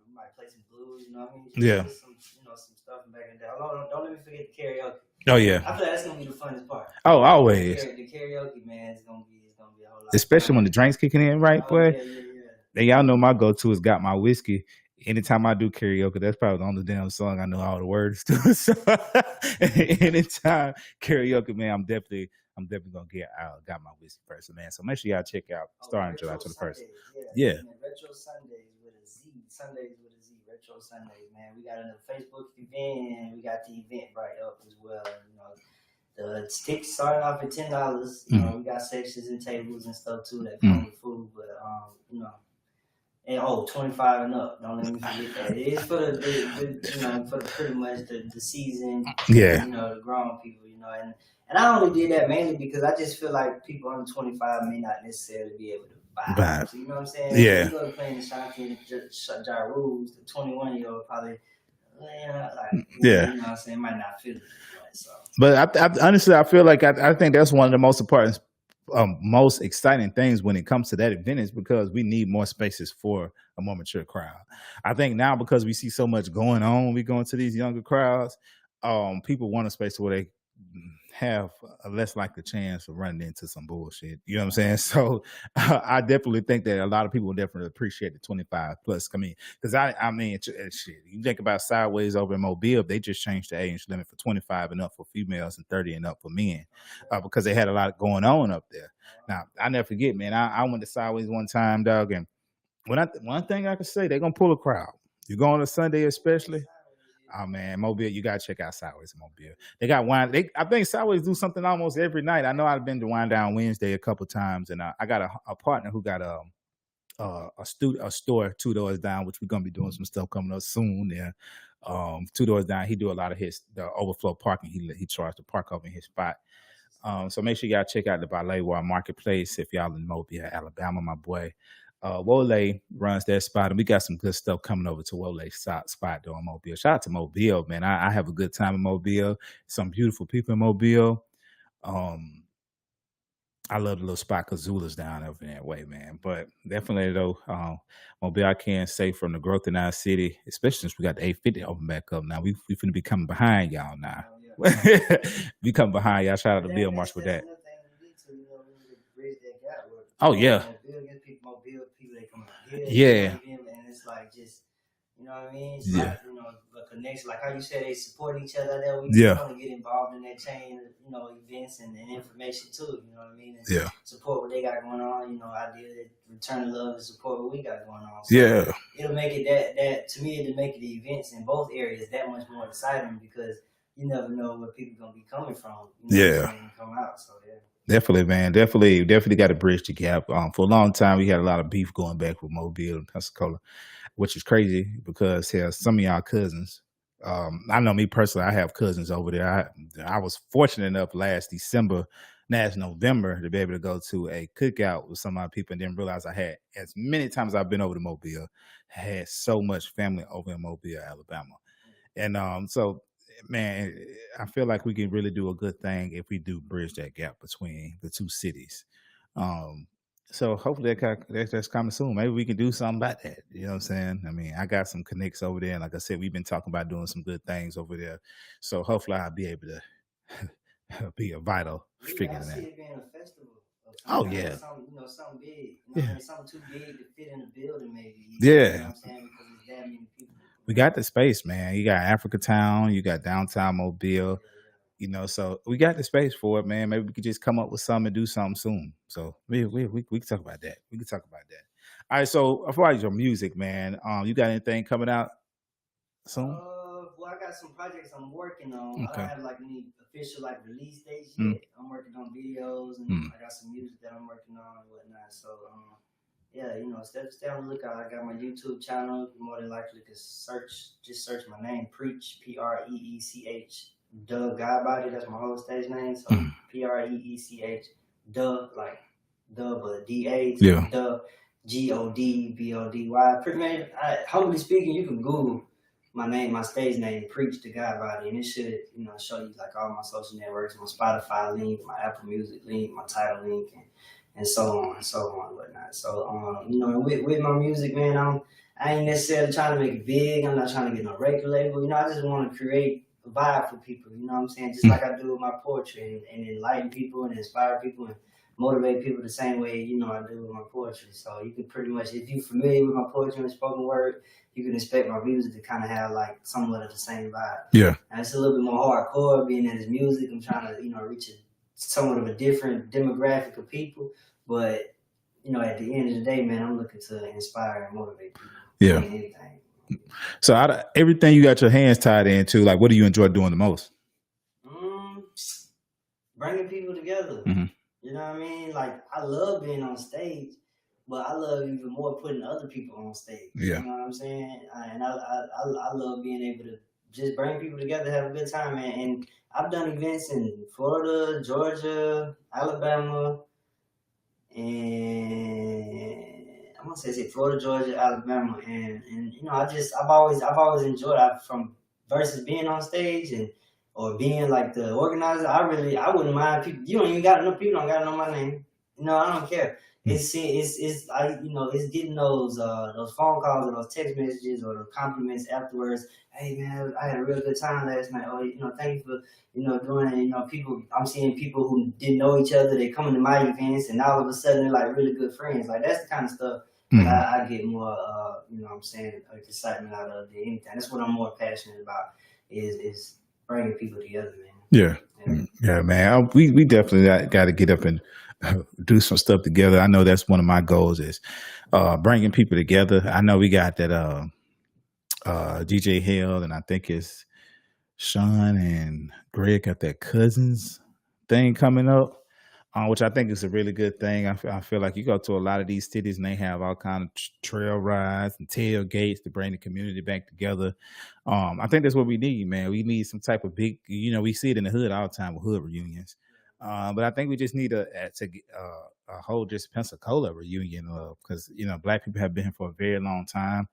we might play some blues, you know what I mean? Yeah. Some, you know, some stuff back in the day. Don't let me forget the karaoke. Oh yeah. I feel like that's gonna be the funnest part. Oh, always. The karaoke, man, it's gonna be a whole lot. Especially when the drinks kicking in, right, boy? Yeah. And y'all know my go-to is "Got My Whiskey." Anytime I do karaoke, that's probably the only damn song I know all the words to. So anytime karaoke, man, I'm definitely gonna get out "Got My Whiskey" first, man. So make sure y'all check out starting July 21st. Yeah. Retro Sundays with a Z. Sundays with a Z. Retro Sundays, man. We got a Facebook event and we got the event right up as well. You know, the tickets starting off at $10. You know, we got sections and tables and stuff too that come with food, but you know. And 25 and up. Don't let me forget that. It is for the you know, for pretty much the season. Yeah. You know, the grown people. You know, and I only did that mainly because I just feel like people under 25 may not necessarily be able to vibe. So, you know what I'm saying? Yeah. If you go to playing Shanti and Ja Rules, the 21-year-old probably, you know what I'm saying, might not feel it. Right, so. But I honestly, I feel like I think that's one of the most important, most exciting things when it comes to that event is because we need more spaces for a more mature crowd. I think now because we see so much going on when we go into these younger crowds, people want a space where they have a less likely chance of running into some bullshit. You know what I'm saying? So I definitely think that a lot of people will definitely appreciate the 25 plus. I mean, because I mean, shit. You think about Sideways over in Mobile, they just changed the age limit for 25 and up for females and 30 and up for men because they had a lot going on up there. Now, I never forget, man. I went to Sideways one time, dog, and one thing I can say, they're gonna pull a crowd. You go on a Sunday, especially. Oh man, Mobile, you gotta check out Sideways Mobile. They got wine. I think Sideways do something almost every night. I know I've been to Wine Down Wednesday a couple times, and I got a partner who got a store 2 doors down, which we're gonna be doing some stuff coming up soon. Yeah, 2 doors down. He do a lot of the overflow parking. He charged to park over in his spot. So make sure y'all check out the Ballet War Marketplace if y'all in Mobile, Alabama, my boy. Wole runs that spot, and we got some good stuff coming over to Wole's spot though in Mobile. Shout out to Mobile, man. I have a good time in Mobile. Some beautiful people in Mobile. I love the little spot Kazula's down over that way, man. But definitely though, Mobile, I can't say from the growth in our city, especially since we got the 850 open back up now. We finna be coming behind y'all now. We come behind y'all. Shout out to Bill Marsh with that. Oh yeah. Yeah. And it's like just, you know what I mean? It's like, you know, a connection. Like how you said they support each other there. We want to get involved in that chain of, you know, events and information too, you know what I mean? And support what they got going on, you know, ideally return love and support what we got going on. So it'll make it that to me, it'll make the events in both areas that much more exciting because you never know where people gonna be coming from. You know, when they come out. So definitely, man. Definitely got to bridge the gap. For a long time, we had a lot of beef going back with Mobile and Pensacola, which is crazy because some of y'all cousins. I know me personally. I have cousins over there. I was fortunate enough last November, to be able to go to a cookout with some of my people, and didn't realize I had as many times I've been over to Mobile, had so much family over in Mobile, Alabama, and so. Man, I feel like we can really do a good thing if we do bridge that gap between the two cities. So hopefully that's coming soon. Maybe we can do something about that. You know what I'm saying? I mean, I got some connects over there. And like I said, we've been talking about doing some good things over there. So hopefully I'll be able to be a vital figure in that. It being a festival. Oh yeah. Something big. You know, something too big to fit in the building maybe. Yeah. You know what I'm saying? Because there's that many people. We got the space, man. You got Africa Town, you got downtown Mobile, you know, so we got the space for it, man. Maybe we could just come up with something and do something soon. So we can talk about that. We can talk about that. All right, so as far as your music, man, you got anything coming out soon? Well, I got some projects I'm working on. I Okay. don't have like any official like release dates yet. I'm working on videos and I got some music that I'm working on and whatnot. So yeah, you know, stay on the lookout. I got my YouTube channel. You more than likely can just search my name, Preech, Preech, Godbody. That's my whole stage name. So Preech, like but DA, Yeah. Godbody. Pretty man, humbly speaking, you can Google my name, my stage name, Preech to Godbody, and it should, you know, show you like all my social networks, my Spotify link, my Apple Music link, my title link, and so on and whatnot. So you know, with my music, man, I ain't necessarily trying to make it big. I'm not trying to get no record label. You know, I just want to create a vibe for people. You know what I'm saying? Just like I do with my poetry and enlighten people and inspire people and motivate people the same way, you know, I do with my poetry. So you can pretty much, if you're familiar with my poetry and spoken word, you can expect my music to kind of have like somewhat of the same vibe. Yeah. And it's a little bit more hardcore being that it's music. I'm trying to, you know, reach somewhat of a different demographic of people. But, you know, at the end of the day, man, I'm looking to inspire and motivate people. Yeah. Anything. So out of everything you got your hands tied into, like, what do you enjoy doing the most? Bringing people together. Mm-hmm. You know what I mean? Like, I love being on stage, but I love even more putting other people on stage. Yeah. You know what I'm saying? And I love being able to just bring people together, have a good time, man. And I've done events in Florida, Georgia, Alabama, and I want to say Florida, Georgia, Alabama, and you know, I've always enjoyed it from versus being on stage or being like the organizer. I wouldn't mind people. You don't even got to know, people don't got to know my name. No, I don't care. It's you know, it's getting those phone calls or those text messages or the compliments afterwards. Hey man, I had a real good time last night. Oh, you know, thank you for, you know, doing it. You know, I'm seeing people who didn't know each other. They come to my events and all of a sudden they're like really good friends. Like that's the kind of stuff that I get more, you know what I'm saying, like excitement out of than anything. That's what I'm more passionate about is bringing people together, man. Yeah, man. We definitely got to get up and do some stuff together. I know that's one of my goals is bringing people together. I know we got that DJ Hill, and I think it's Sean and Greg got that Cousins thing coming up, which I think is a really good thing. I feel like you go to a lot of these cities and they have all kind of trail rides and tailgates to bring the community back together. I think that's what we need, man. We need some type of big, you know, we see it in the hood all the time with hood reunions. But I think we just need a whole just Pensacola reunion because, you know, Black people have been here for a very long time.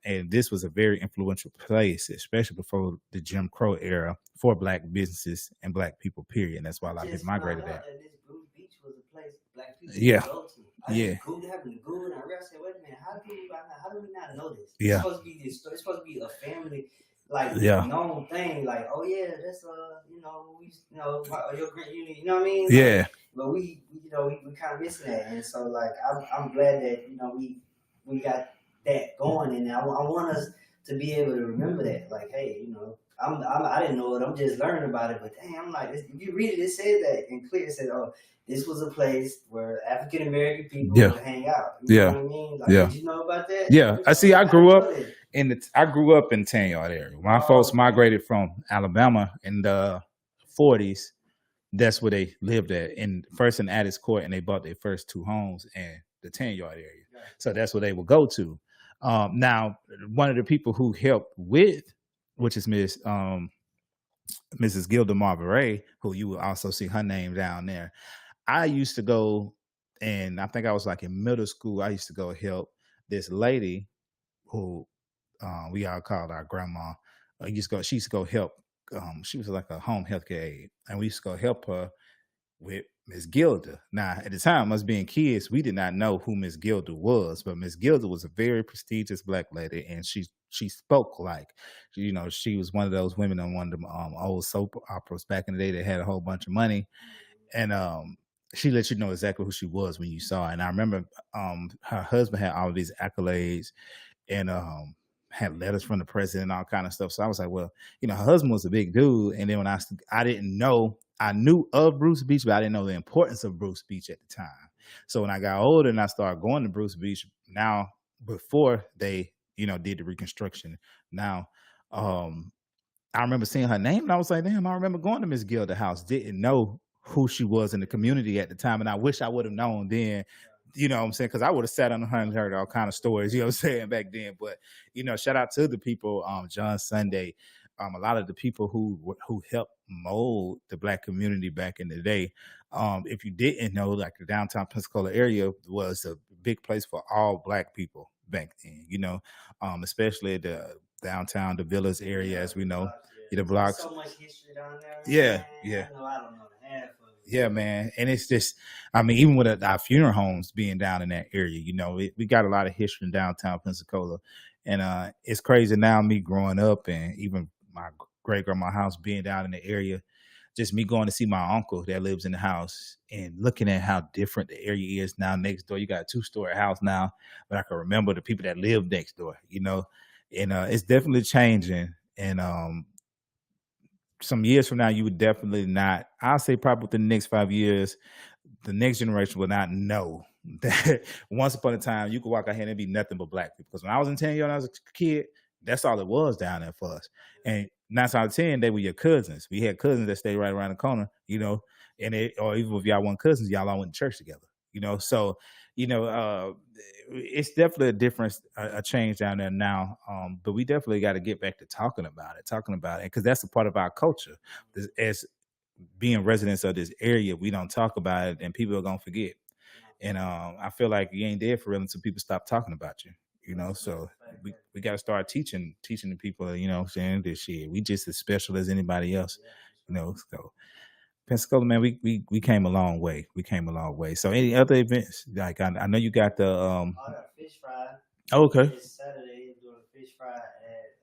And this was a very influential place, especially before the Jim Crow era, for Black businesses and Black people, period. And that's why a lot of people migrated there. This Bruce Beach was a place Black people Yeah. go to. Having to go and I realized, wait a minute, how do we not know this? Yeah. It's supposed to be a family known thing. Like, oh yeah, that's you know, your great unit, you know what I mean? Yeah. But we you know, we kind of missing that, and so like I'm glad that, you know, we got that going, and I want us to be able to remember that. Like, hey, you know, I didn't know it. I'm just learning about it. But dang, I'm like, if you read it, it said that and clear. It said, oh, this was a place where African American people would hang out. You know what I mean? Like, did you know about that? Yeah. I grew up in Tanyard area. My folks migrated from Alabama in the 40s. That's where they lived at, first in Addis Court, and they bought their first two homes in the 10-yard area. So that's where they would go to. Now, one of the people who helped with, which is Mrs. Gilda Marbury, who you will also see her name down there. I used to go, and I think I was like in middle school, I used to go help this lady who we all called our grandma. She used to go help. She was like a home healthcare aide, and we used to go help her with Miss Gilda. Now, at the time, us being kids, we did not know who Miss Gilda was, but Miss Gilda was a very prestigious Black lady, and she spoke like, you know, she was one of those women on one of them old soap operas back in the day that had a whole bunch of money, and she let you know exactly who she was when you saw her. And I remember her husband had all of these accolades, and had letters from the president and all kind of stuff. So I was like, well, you know, her husband was a big dude. And then when I didn't know, I knew of Bruce Beach, but I didn't know the importance of Bruce Beach at the time. So when I got older and I started going to Bruce Beach now, before they, you know, did the reconstruction, now I remember seeing her name and I was like, damn, I remember going to Miss Gilda house. Didn't know who she was in the community at the time. And I wish I would have known then, you know what I'm saying? Because I would have sat on her and heard all kind of stories, you know what I'm saying, back then. But, you know, shout out to the people, John Sunday, a lot of the people who helped mold the Black community back in the day. If you didn't know, like the downtown Pensacola area was a big place for all Black people back then, you know, especially the downtown, the Villas area, as we know, the blocks. So much history down there. Yeah, Man. yeah. I don't know the half of it. Yeah, man. And it's just, I mean, even with our funeral homes being down in that area, you know, we got a lot of history in downtown Pensacola. And it's crazy now, me growing up and even my great grandma's house being down in the area, just me going to see my uncle that lives in the house and looking at how different the area is now next door. You got a 2-story house now, but I can remember the people that live next door, you know, and it's definitely changing. And some years from now, you would definitely not, I'll say probably within the next 5 years, the next generation will not know that once upon a time you could walk out here and it'd be nothing but Black people. Because when I was in 10 years, when I was a kid, that's all it was down there for us. And 9 out of 10, they were your cousins. We had cousins that stayed right around the corner, you know, or even if y'all weren't cousins, y'all all went to church together, you know. So, you know, it's definitely a difference, a change down there now. But we definitely got to get back to talking about it, because that's a part of our culture. As being residents of this area, we don't talk about it and people are going to forget. And I feel like you ain't there for real until people stop talking about you, you know. So we got to start teaching the people, you know what I'm saying, this shit. We just as special as anybody else, you know. So Pensacola, man, we came a long way. We came a long way. So any other events? Like I know you got the I got fish fry. Oh, okay. This Saturday, doing a fish fry at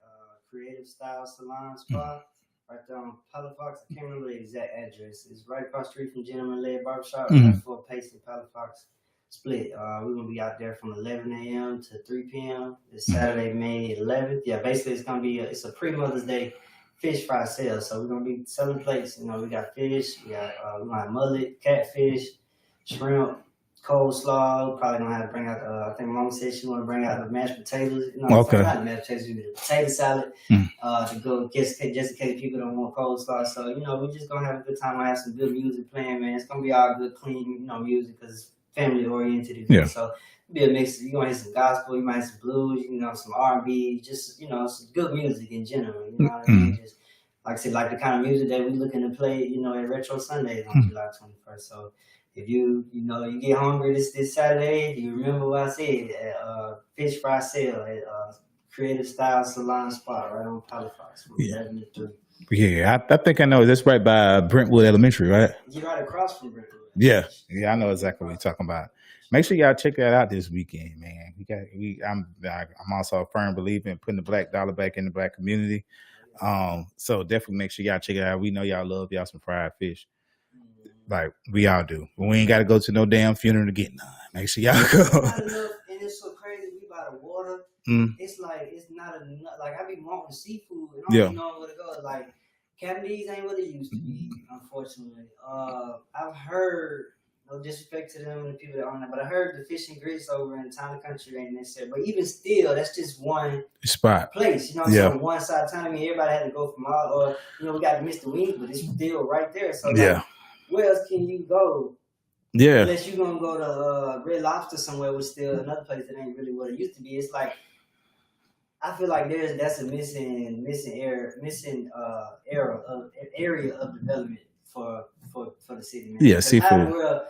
Creative Style Salon Spa, right there on Palafox. I can't remember the exact address. It's right across the street from Gentleman Led Barbershop, right before Pace and Palafox split. We're gonna be out there from 11 a.m. to 3 p.m. This Saturday, May 11th. Yeah, basically it's gonna be it's a pre-Mother's Day fish fry sale. So we're gonna be selling plates. You know, we got fish, we got mullet, catfish, shrimp, coleslaw. Probably gonna have to bring out. I think Mom said she want to bring out the mashed potatoes. You know, okay. Not the mashed potatoes, the potato salad. To go just in case people don't want coleslaw. So you know, we're just gonna have a good time. I have some good music playing, man. It's gonna be all good, clean, you know, music because it's family oriented event. Yeah. So be a mix. You're gonna hear some gospel, you might hear some blues, you know, some R&B, just, you know, some good music in general. You know what I mean? Just like I said, like the kind of music that we're looking to play, you know, at Retro Sundays on July 21st. So if you get hungry this Saturday, you remember what I said at Fish Fry Sale at Creative Style Salon Spot right on Palafox from 11 to 3. Yeah, I think I know. That's right by Brentwood Elementary, right? You're right across from Brentwood. Yeah, I know exactly what you're talking about. Make sure y'all check that out this weekend, man. I'm also a firm believer in putting the Black dollar back in the Black community. So definitely make sure y'all check it out. We know y'all love y'all some fried fish, like we all do. But we ain't got to go to no damn funeral to get none. Make sure y'all go. And it's so crazy. We by the water. It's like it's not enough. Like I be wanting seafood and I don't know where to go. Like Cantonese ain't what it used to be, unfortunately. I've heard, no disrespect to them and the people that own it, but I heard the fish and grits over in town and country ain't necessary. But even still, that's just one spot place. You know, so on one side of town. I mean, everybody had to go from all, or you know, we got Mr. Wings, but it's still right there. So like, where else can you go? Yeah. Unless you're gonna go to Red Lobster somewhere, which still another place that ain't really what it used to be. It's like I feel like that's a missing area of development for the city, man. Yeah, seafood.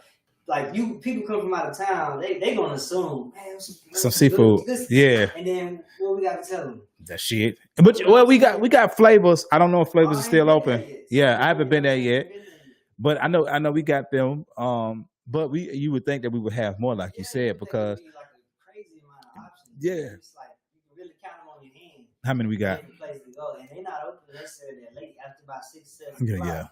Like people come from out of town, they gonna assume, man, some seafood. Yeah. And then what we gotta tell them? That shit. But we got Flavors. I don't know if Flavors is still open. Yeah, I haven't been there yet. But I know we got them. But you would think that we would have more, like you said, because like a crazy amount of options. Yeah. It's like you can really count them on your hand. How many we got? Place to go, and they're not open necessarily late after about 6, 7 o'clock. Yeah.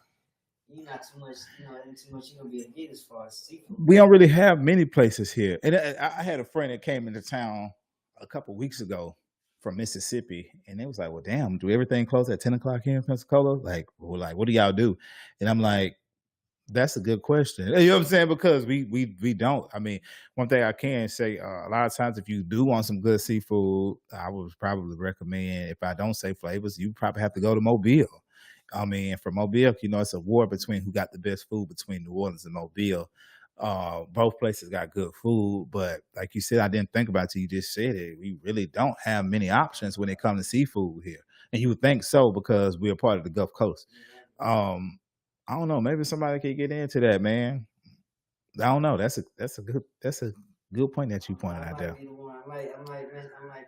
You're not too much, ain't too much you're gonna be able to get as far as seafood. We don't really have many places here. And I had a friend that came into town a couple weeks ago from Mississippi, and they was like, "Well, damn, do everything close at 10 o'clock here in Pensacola? Like, what do y'all do?" And I'm like, That's a good question. You know what I'm saying? Because we don't. I mean, one thing I can say, a lot of times if you do want some good seafood, I would probably recommend, if I don't say flavors, you probably have to go to Mobile. I mean, for Mobile, it's a war between who got the best food between New Orleans and Mobile. Both places got good food, but like you said, I didn't think about it till you just said it. We really don't have many options when it comes to seafood here. And you would think so because we're part of the Gulf Coast. Um, I don't know. Maybe somebody could get into that, man. I don't know. That's a good point that you pointed I out might there. be the one. I might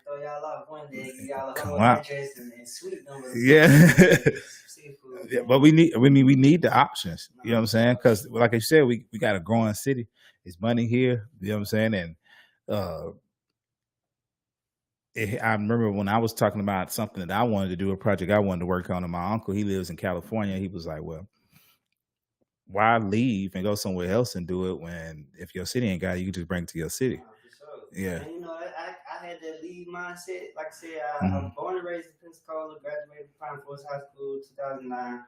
throw y'all off one day, give y'all a Come whole on. address and sweet them with Yeah. some seafood. Yeah, Man. but we need the options. You know what I'm saying? Nah, Because like I said, we got a growing city. It's money here. You know what I'm saying? And uh I remember when I was talking about something that I wanted to do, a project I wanted to work on, and my uncle, he lives in California. He was like, well, why leave and go somewhere else and do it when if your city ain't got it, you can just bring it to your city. for sure. Yeah. And I had that lead mindset. Like I said, I'm Mhm. born and raised in Pensacola, graduated from Pine Forest High School 2009.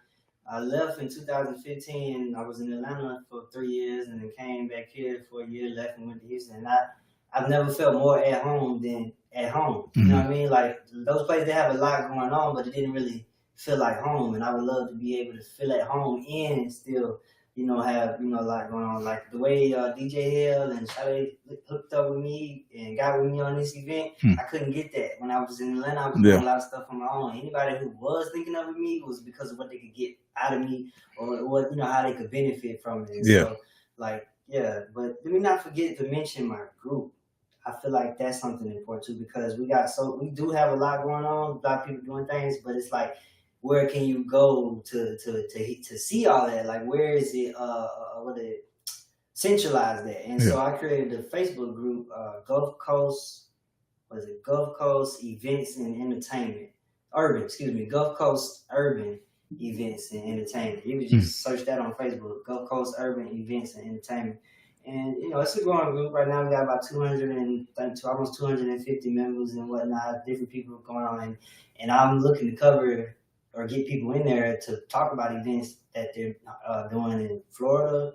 I left in 2015. I was in Atlanta for 3 years and then came back here for a year, left and went to Houston. And I've never felt more at home than at home. You know what I mean? Like those places, they have a lot going on, but it didn't really feel like home. And I would love to be able to feel at home and still have, a lot going on. Like the way DJ Hill and Shade hooked up with me and got with me on this event, I couldn't get that. When I was in Atlanta, I was doing a lot of stuff on my own. Anybody who was thinking of me was because of what they could get out of me or what, how they could benefit from it. And so, but let me not forget to mention my group. I feel like that's something important too because we do have a lot going on, a lot of people doing things, but it's like, where can you go to see all that? Like, where is it? Centralize that? And so I created a Facebook group, Gulf Coast Events and Entertainment, Gulf Coast Urban Events and Entertainment. You can just search that on Facebook, Gulf Coast Urban Events and Entertainment. And it's a growing group right now. We got about almost 250 members and whatnot. Different people going on, and I'm looking to cover or get people in there to talk about events that they're doing in Florida,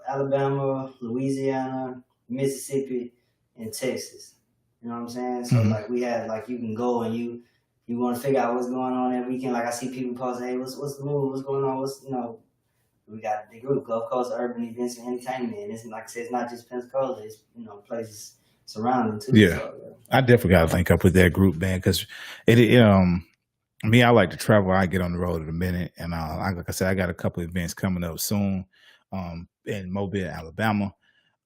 Alabama, Louisiana, Mississippi, and Texas. You know what I'm saying? So like we have, like, you can go and you want to figure out what's going on that weekend. Like I see people post, hey, what's the move? What's going on? We got the group, Gulf Coast Urban Events and Entertainment. And it's, like I said, it's not just Pensacola. It's, places surrounding too. Yeah. So, I definitely got to link up with that group, man, because me, I like to travel. I get on the road in a minute, and like I said, I got a couple of events coming up soon, in Mobile, Alabama.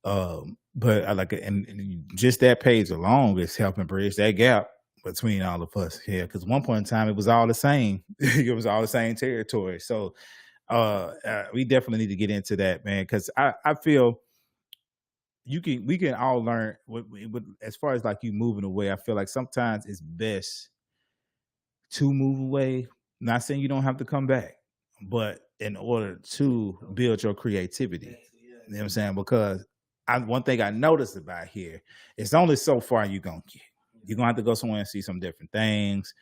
But I like it, and just that page alone is helping bridge that gap between all of us here. Because one point in time, it was all the same. It was all the same territory. So, we definitely need to get into that, man. Because I feel we can all learn. As far as like you moving away, I feel like sometimes it's best to move away. Not saying you don't have to come back, but in order to build your creativity. You know what I'm saying? Because one thing I noticed about here, it's only so far you're gonna get. You're gonna have to go somewhere and see some different things,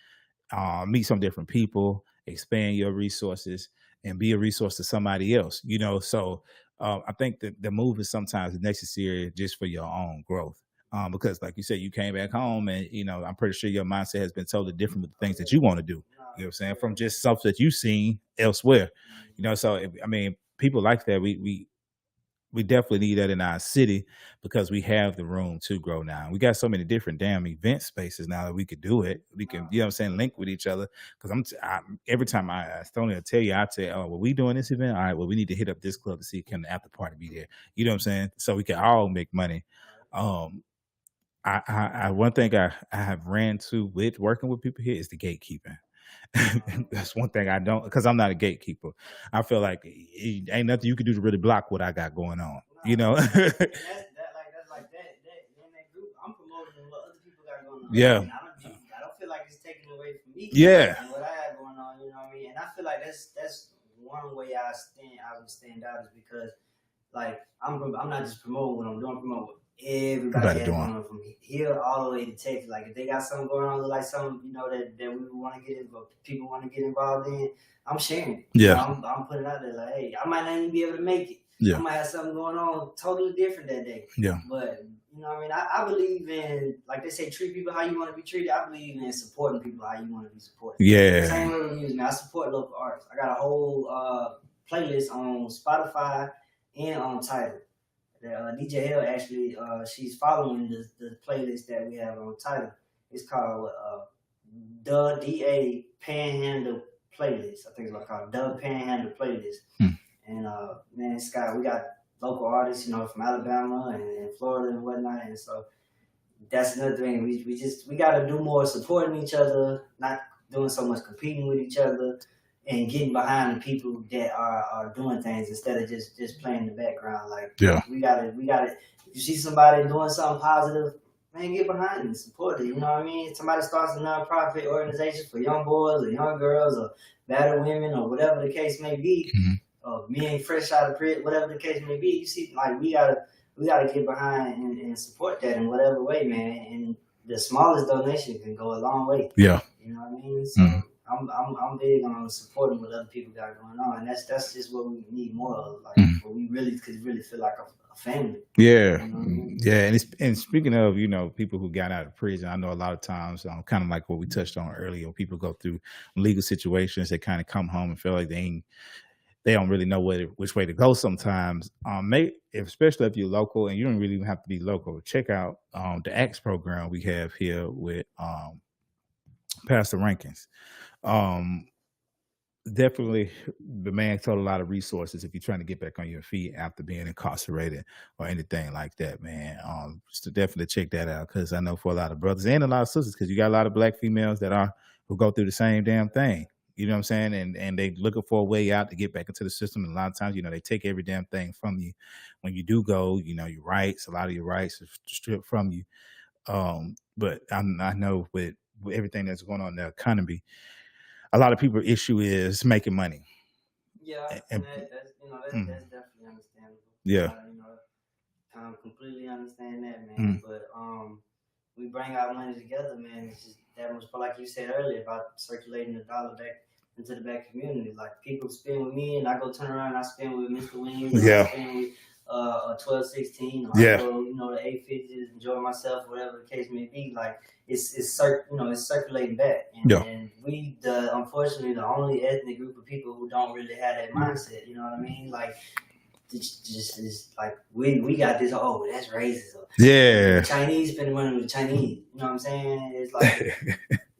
meet some different people, expand your resources, and be a resource to somebody else. So I think that the move is sometimes necessary just for your own growth. Because like you said, you came back home and, I'm pretty sure your mindset has been totally different with the things that you want to do. You know what I'm saying? From just stuff that you've seen elsewhere, so, people like that, we definitely need that in our city because we have the room to grow now. We got so many different damn event spaces now that we could do it. We can, link with each other. Because every time I Tony tell you, I say, oh, well, we doing this event. All right, well, we need to hit up this club to see can the after party be there. You know what I'm saying? So we can all make money. One thing I have ran to with working with people here is the gatekeeping. That's one thing I don't, because I'm not a gatekeeper. I feel like it ain't nothing you can do to really block what I got going on. That's like that. In that group, I'm promoting what other people got going on. Yeah. And I don't feel like it's taken away from me. Yeah. And what I have going on, you know what I mean? And I feel like that's one way I would stand out is because, like, I'm not just promoting what I'm doing, I'm promoting what everybody has going on from here all the way to Texas. Like if they got something going on, like something that we want to get involved, people want to get involved in, I'm sharing it. Yeah, I'm putting it out there like, hey, I might not even be able to make it. Yeah, I might have something going on totally different that day. Yeah, but I believe in, like they say, treat people how you want to be treated. I believe in supporting people how you want to be supported. Yeah, same way with music. Man, I support local artists. I got a whole playlist on Spotify and on Tidal. DJ Hill actually, she's following the playlist that we have on Tidal. It's called the DA Panhandle Playlist. I think it's called the Panhandle Playlist. And man, Scott, we got local artists, from Alabama and Florida and whatnot. And so that's another thing. We got to do more supporting each other, not doing so much competing with each other, and getting behind the people that are doing things instead of just playing in the background. Like, we gotta. If you see somebody doing something positive, man, get behind it and support it. You know what I mean? Somebody starts a nonprofit organization for young boys or young girls or battered women or whatever the case may be. Men fresh out of prison, whatever the case may be. You see, like we gotta get behind and support that in whatever way, man. And the smallest donation can go a long way. Yeah. You know what I mean? So I'm big on supporting what other people got going on, and that's just what we need more of. Like, what we really feel like a family. Yeah. You know what I mean? Yeah. And speaking of, people who got out of prison, I know a lot of times, kind of like what we touched on earlier, people go through legal situations, they kind of come home and feel like they don't really know which way to go sometimes. Especially if you're local, and you don't really even have to be local. Check out the ACTS program we have here with Pastor Rankins. Definitely, the man told a lot of resources if you're trying to get back on your feet after being incarcerated or anything like that, man. So definitely check that out, because I know for a lot of brothers and a lot of sisters, because you got a lot of Black females who go through the same damn thing. You know what I'm saying? And they looking for a way out to get back into the system. And a lot of times, they take every damn thing from you. When you do go, your rights, a lot of your rights are stripped from you. But I know with everything that's going on in the economy, a lot of people's issue is making money. Yeah, and that's definitely understandable. Yeah. I completely understand that, man. But we bring our money together, man. It's just that much, but like you said earlier about circulating the dollar back into the Black community. Like, people spend with me, and I go turn around and I spend with Mr. Williams. Yeah. I spend with a 1216, or I go, the 850s, enjoy myself, whatever the case may be. Like, it's circulating back. And we, unfortunately, the only ethnic group of people who don't really have that mindset. You know what I mean? Like, it's like we got this. Oh, that's racism. Yeah. The Chinese spending money with the Chinese. You know what I'm saying? It's like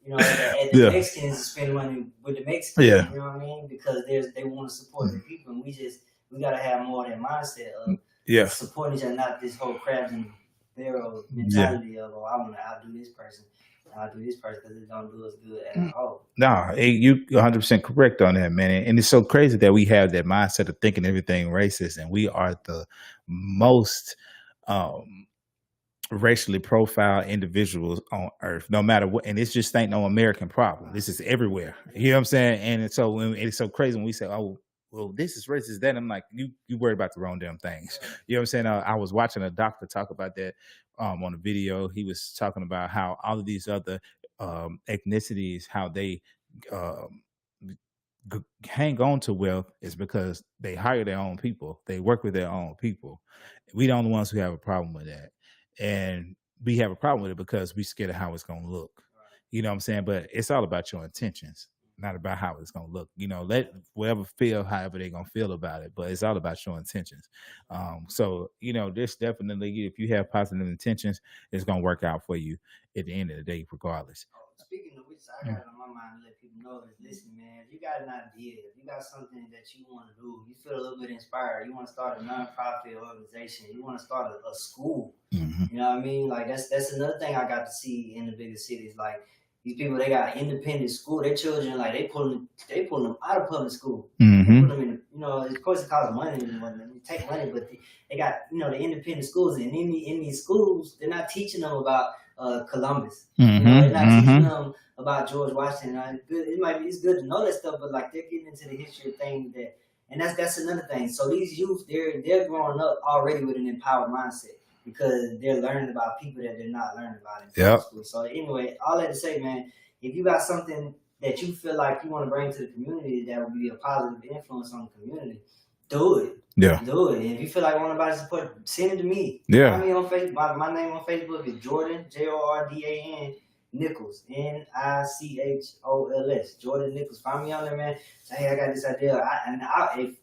the Mexicans spend money with the Mexicans. Yeah. You know what I mean? Because they want to support the people, and we gotta have more of that mindset of supporting each other, not this whole crabs in the barrel mentality of I want to outdo this person. I'll do this person because it don't do us good at all. No, you 100% correct on that, man. And it's so crazy that we have that mindset of thinking everything racist, and we are the most racially profiled individuals on earth, no matter what. And it's just ain't no American problem. This is everywhere. You know what I'm saying? And it's so crazy when we say, oh, well, this is racist. Then I'm like, you worry about the wrong damn things. You know what I'm saying? I was watching a doctor talk about that on a video. He was talking about how all of these other ethnicities, how they hang on to wealth is because they hire their own people. They work with their own people. We the only ones who have a problem with that. And we have a problem with it because we scared of how it's going to look. You know what I'm saying? But it's all about your intentions, not about how it's going to look. Let whoever feel however they're going to feel about it, but it's all about your intentions. So, this definitely, if you have positive intentions, it's going to work out for you at the end of the day, regardless. Speaking of which, I got it on my mind to let people know is, listen, man, if you got an idea, if you got something that you want to do, you feel a little bit inspired, you want to start a nonprofit organization, you want to start a school, you know what I mean? Like, that's another thing I got to see in the bigger cities. Like, these people, they got independent school. Their children, like, they pulling them out of public school. They put them in, of course it costs money and whatnot. They take money, but they got, the independent schools. And in these schools, they're not teaching them about Columbus. They're not teaching them about George Washington. It's good to know that stuff, but like, they're getting into the history of things and that's another thing. So these youth, they're growing up already with an empowered mindset. because they're learning about people that they're not learning about in public school. So anyway, all that to say, man, if you got something that you feel like you want to bring to the community that will be a positive influence on the community, do it. Yeah. Do it. And if you feel like want to support, send it to me. Yeah. Find me on Facebook. My name on Facebook is Jordan, Jordan Nichols, Nichols, Jordan Nichols. Find me on there, man. Say, hey, I got this idea.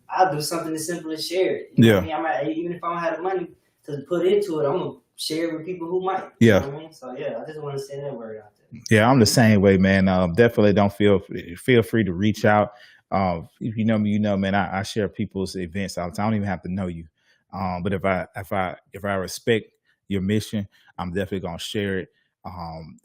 I'll do something as simple as share it. You know what I mean? Even if I don't have the money to put into it, I'm going to share it with people who might. You know what I mean? So, yeah, I just want to send that word out there. Yeah, I'm the same way, man. Definitely don't feel free to reach out. If you know me, you know, man, I share people's events all the time. I don't even have to know you. But if I respect your mission, I'm definitely going to share it.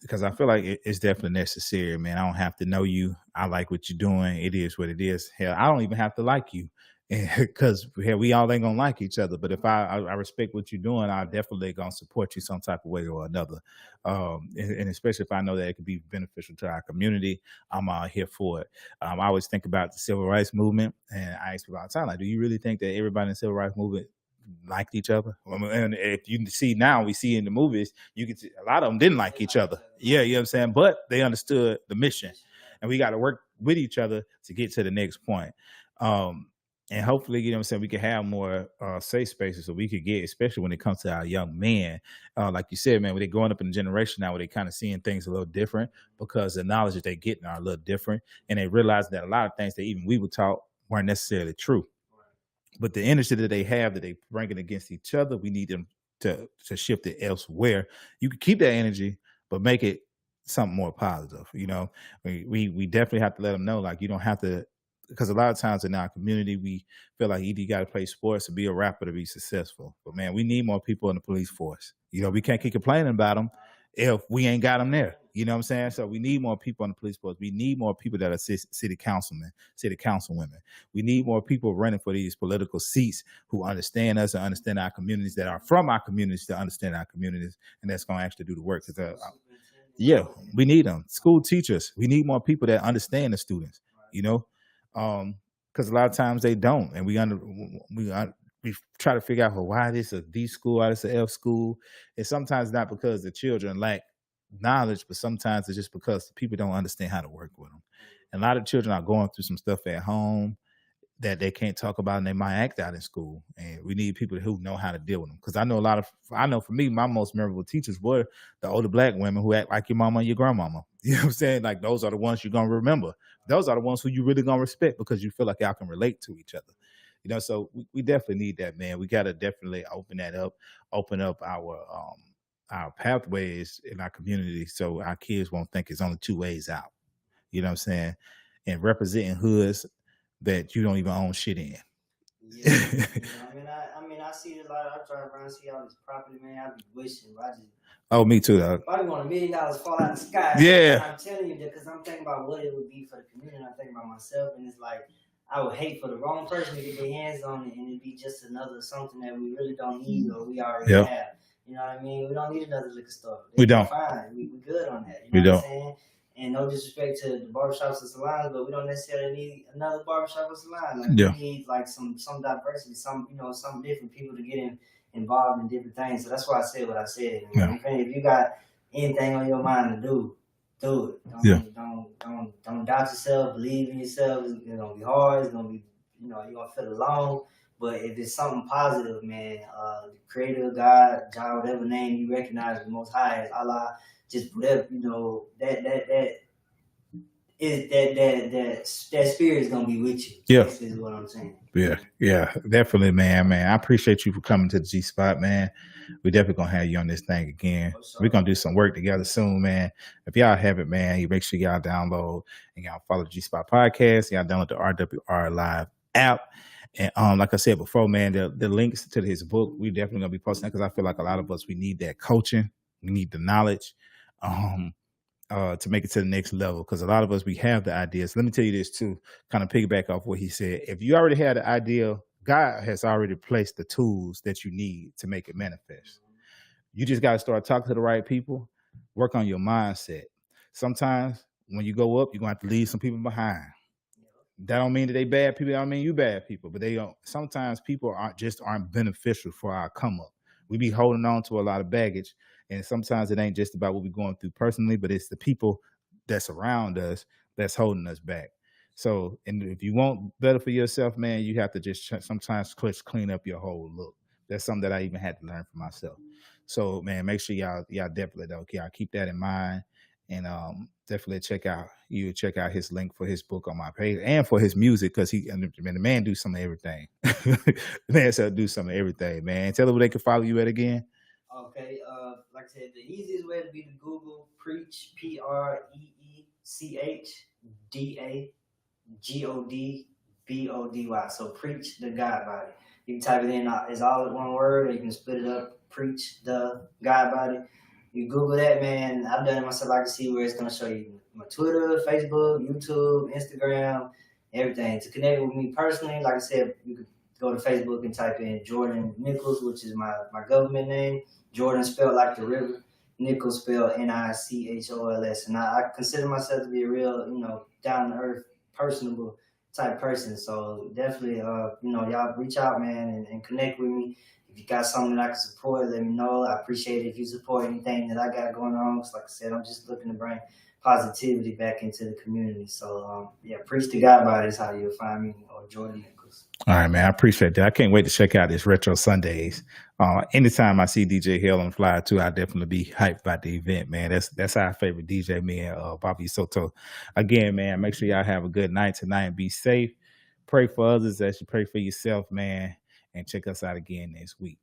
Because I feel like it's definitely necessary, man. I don't have to know you. I like what you're doing. It is what it is. Hell, I don't even have to like you, because we all ain't gonna like each other. But if I respect what you're doing, I definitely gonna support you some type of way or another. And especially if I know that it could be beneficial to our community, I'm here for it. I always think about the civil rights movement, and I ask people all the time, like, do you really think that everybody in the civil rights movement liked each other? And if you see now, we see in the movies, you can see a lot of them didn't like each other. Yeah, you know what I'm saying? But they understood the mission, and we got to work with each other to get to the next point. And hopefully, you know what I'm saying, we can have more safe spaces so we could get, especially when it comes to our young men. Like you said, man, when they're growing up in a generation now where they kind of seeing things a little different because the knowledge that they're getting are a little different. And they realize that a lot of things that even we were taught weren't necessarily true. But the energy that they have that they bring it against each other, we need them to shift it elsewhere. You can keep that energy, but make it something more positive. You know, we definitely have to let them know, like, you don't have to, because a lot of times in our community, we feel like either you got to play sports to be a rapper to be successful. But man, we need more people in the police force. You know, we can't keep complaining about them if we ain't got them there. You know what I'm saying? So we need more people in the police force. We need more people that are city councilmen, city councilwomen. We need more people running for these political seats who understand us and understand our communities, that are from our communities, to understand our communities, and that's going to actually do the work. Yeah, we need them. School teachers. We need more people that understand the students, you know, because a lot of times they don't, and we try to figure out, well, why this a D school, why this a F school. And sometimes not because the children lack knowledge, but sometimes it's just because people don't understand how to work with them. And a lot of children are going through some stuff at home that they can't talk about, and they might act out in school. And we need people who know how to deal with them. Because I know for me, my most memorable teachers were the older Black women who act like your mama and your grandmama. You know what I'm saying? Like, those are the ones you're going to remember. Those are the ones who you really going to respect because you feel like y'all can relate to each other. You know, so we definitely need that, man. We got to definitely open up our pathways in our community so our kids won't think it's only two ways out. You know what I'm saying? And representing hoods that you don't even own shit in. Yeah, I mean, I see a lot. I drive around and see all this property, man. I be wishing, but I just. Oh, me too, dog. I want $1 million fall out of the sky. Yeah. I'm telling you that because I'm thinking about what it would be for the community. I'm thinking about myself, and it's like, I would hate for the wrong person to get their hands on it and it'd be just another something that we really don't need or we already have. You know what I mean? We don't need another liquor store. We don't. Fine. We good on that. You know what I'm saying? And no disrespect to the barbershops and salons, but we don't necessarily need another barbershop or salon. Like, we need like some diversity, some different people to get involved in different things. So that's why I said what I said. If you got anything on your mind to do it. Don't doubt yourself. Believe in yourself. It's gonna be hard. It's gonna be, you're gonna feel alone. But if it's something positive, man, the Creator, God, Jah, whatever name you recognize the Most High as, Allah, just whatever, that spirit is gonna be with you. Yeah, this is what I'm saying. Yeah, definitely, man. I appreciate you for coming to the G Spot, man. We definitely gonna have you on this thing again. We're gonna do some work together soon, man. If y'all have it, man, you make sure y'all download and y'all follow the G Spot podcast. Y'all download the RWR Live app. And like I said before, man, the links to his book, we definitely gonna be posting that because I feel like a lot of us, we need that coaching, we need the knowledge to make it to the next level. Because a lot of us, we have the ideas. Let me tell you this too, kind of piggyback off what he said. If you already had the idea, God has already placed the tools that you need to make it manifest. You just got to start talking to the right people, work on your mindset. Sometimes when you go up, you're going to have to leave some people behind. That don't mean that they bad people. That don't mean you bad people, but they don't. Sometimes people aren't beneficial for our come up. we be holding on to a lot of baggage, and sometimes it ain't just about what we're going through personally, but it's the people that's around us that's holding us back. So, and if you want better for yourself, man, you have to just sometimes clean up your whole look. That's something that I even had to learn for myself. So, man, make sure y'all definitely though, y'all keep that in mind, and definitely check out his link for his book on my page and for his music, because the man do some of everything. The man said do some of everything, man. Tell them where they can follow you at again. Okay, like I said, the easiest way to be to Google Preech, PreechDaGodbody. So Preech the Godbody. You can type it in, it's all in one word, or you can split it up, Preech the Godbody. You Google that, man. I've done it myself. I can see where it's going to show you my Twitter, Facebook, YouTube, Instagram, everything. To connect with me personally, like I said, you could go to Facebook and type in Jordan Nichols, which is my government name. Jordan spelled like the river, Nichols spelled Nichols. And I consider myself to be a real, down to earth, personable type person. So definitely, y'all reach out, man, and connect with me. If you got something that I can support, let me know. I appreciate it if you support anything that I got going on. Because like I said, I'm just looking to bring positivity back into the community. So Preech the Godbody is how you'll find me, or Jordan Nichols. All right, man. I appreciate that. I can't wait to check out this Retro Sundays. Anytime I see DJ Hell on Fly too, I definitely be hyped about the event, man. That's our favorite DJ, me and Bobby Soto. Again, man, make sure y'all have a good night tonight and be safe. Pray for others as you pray for yourself, man. And check us out again next week.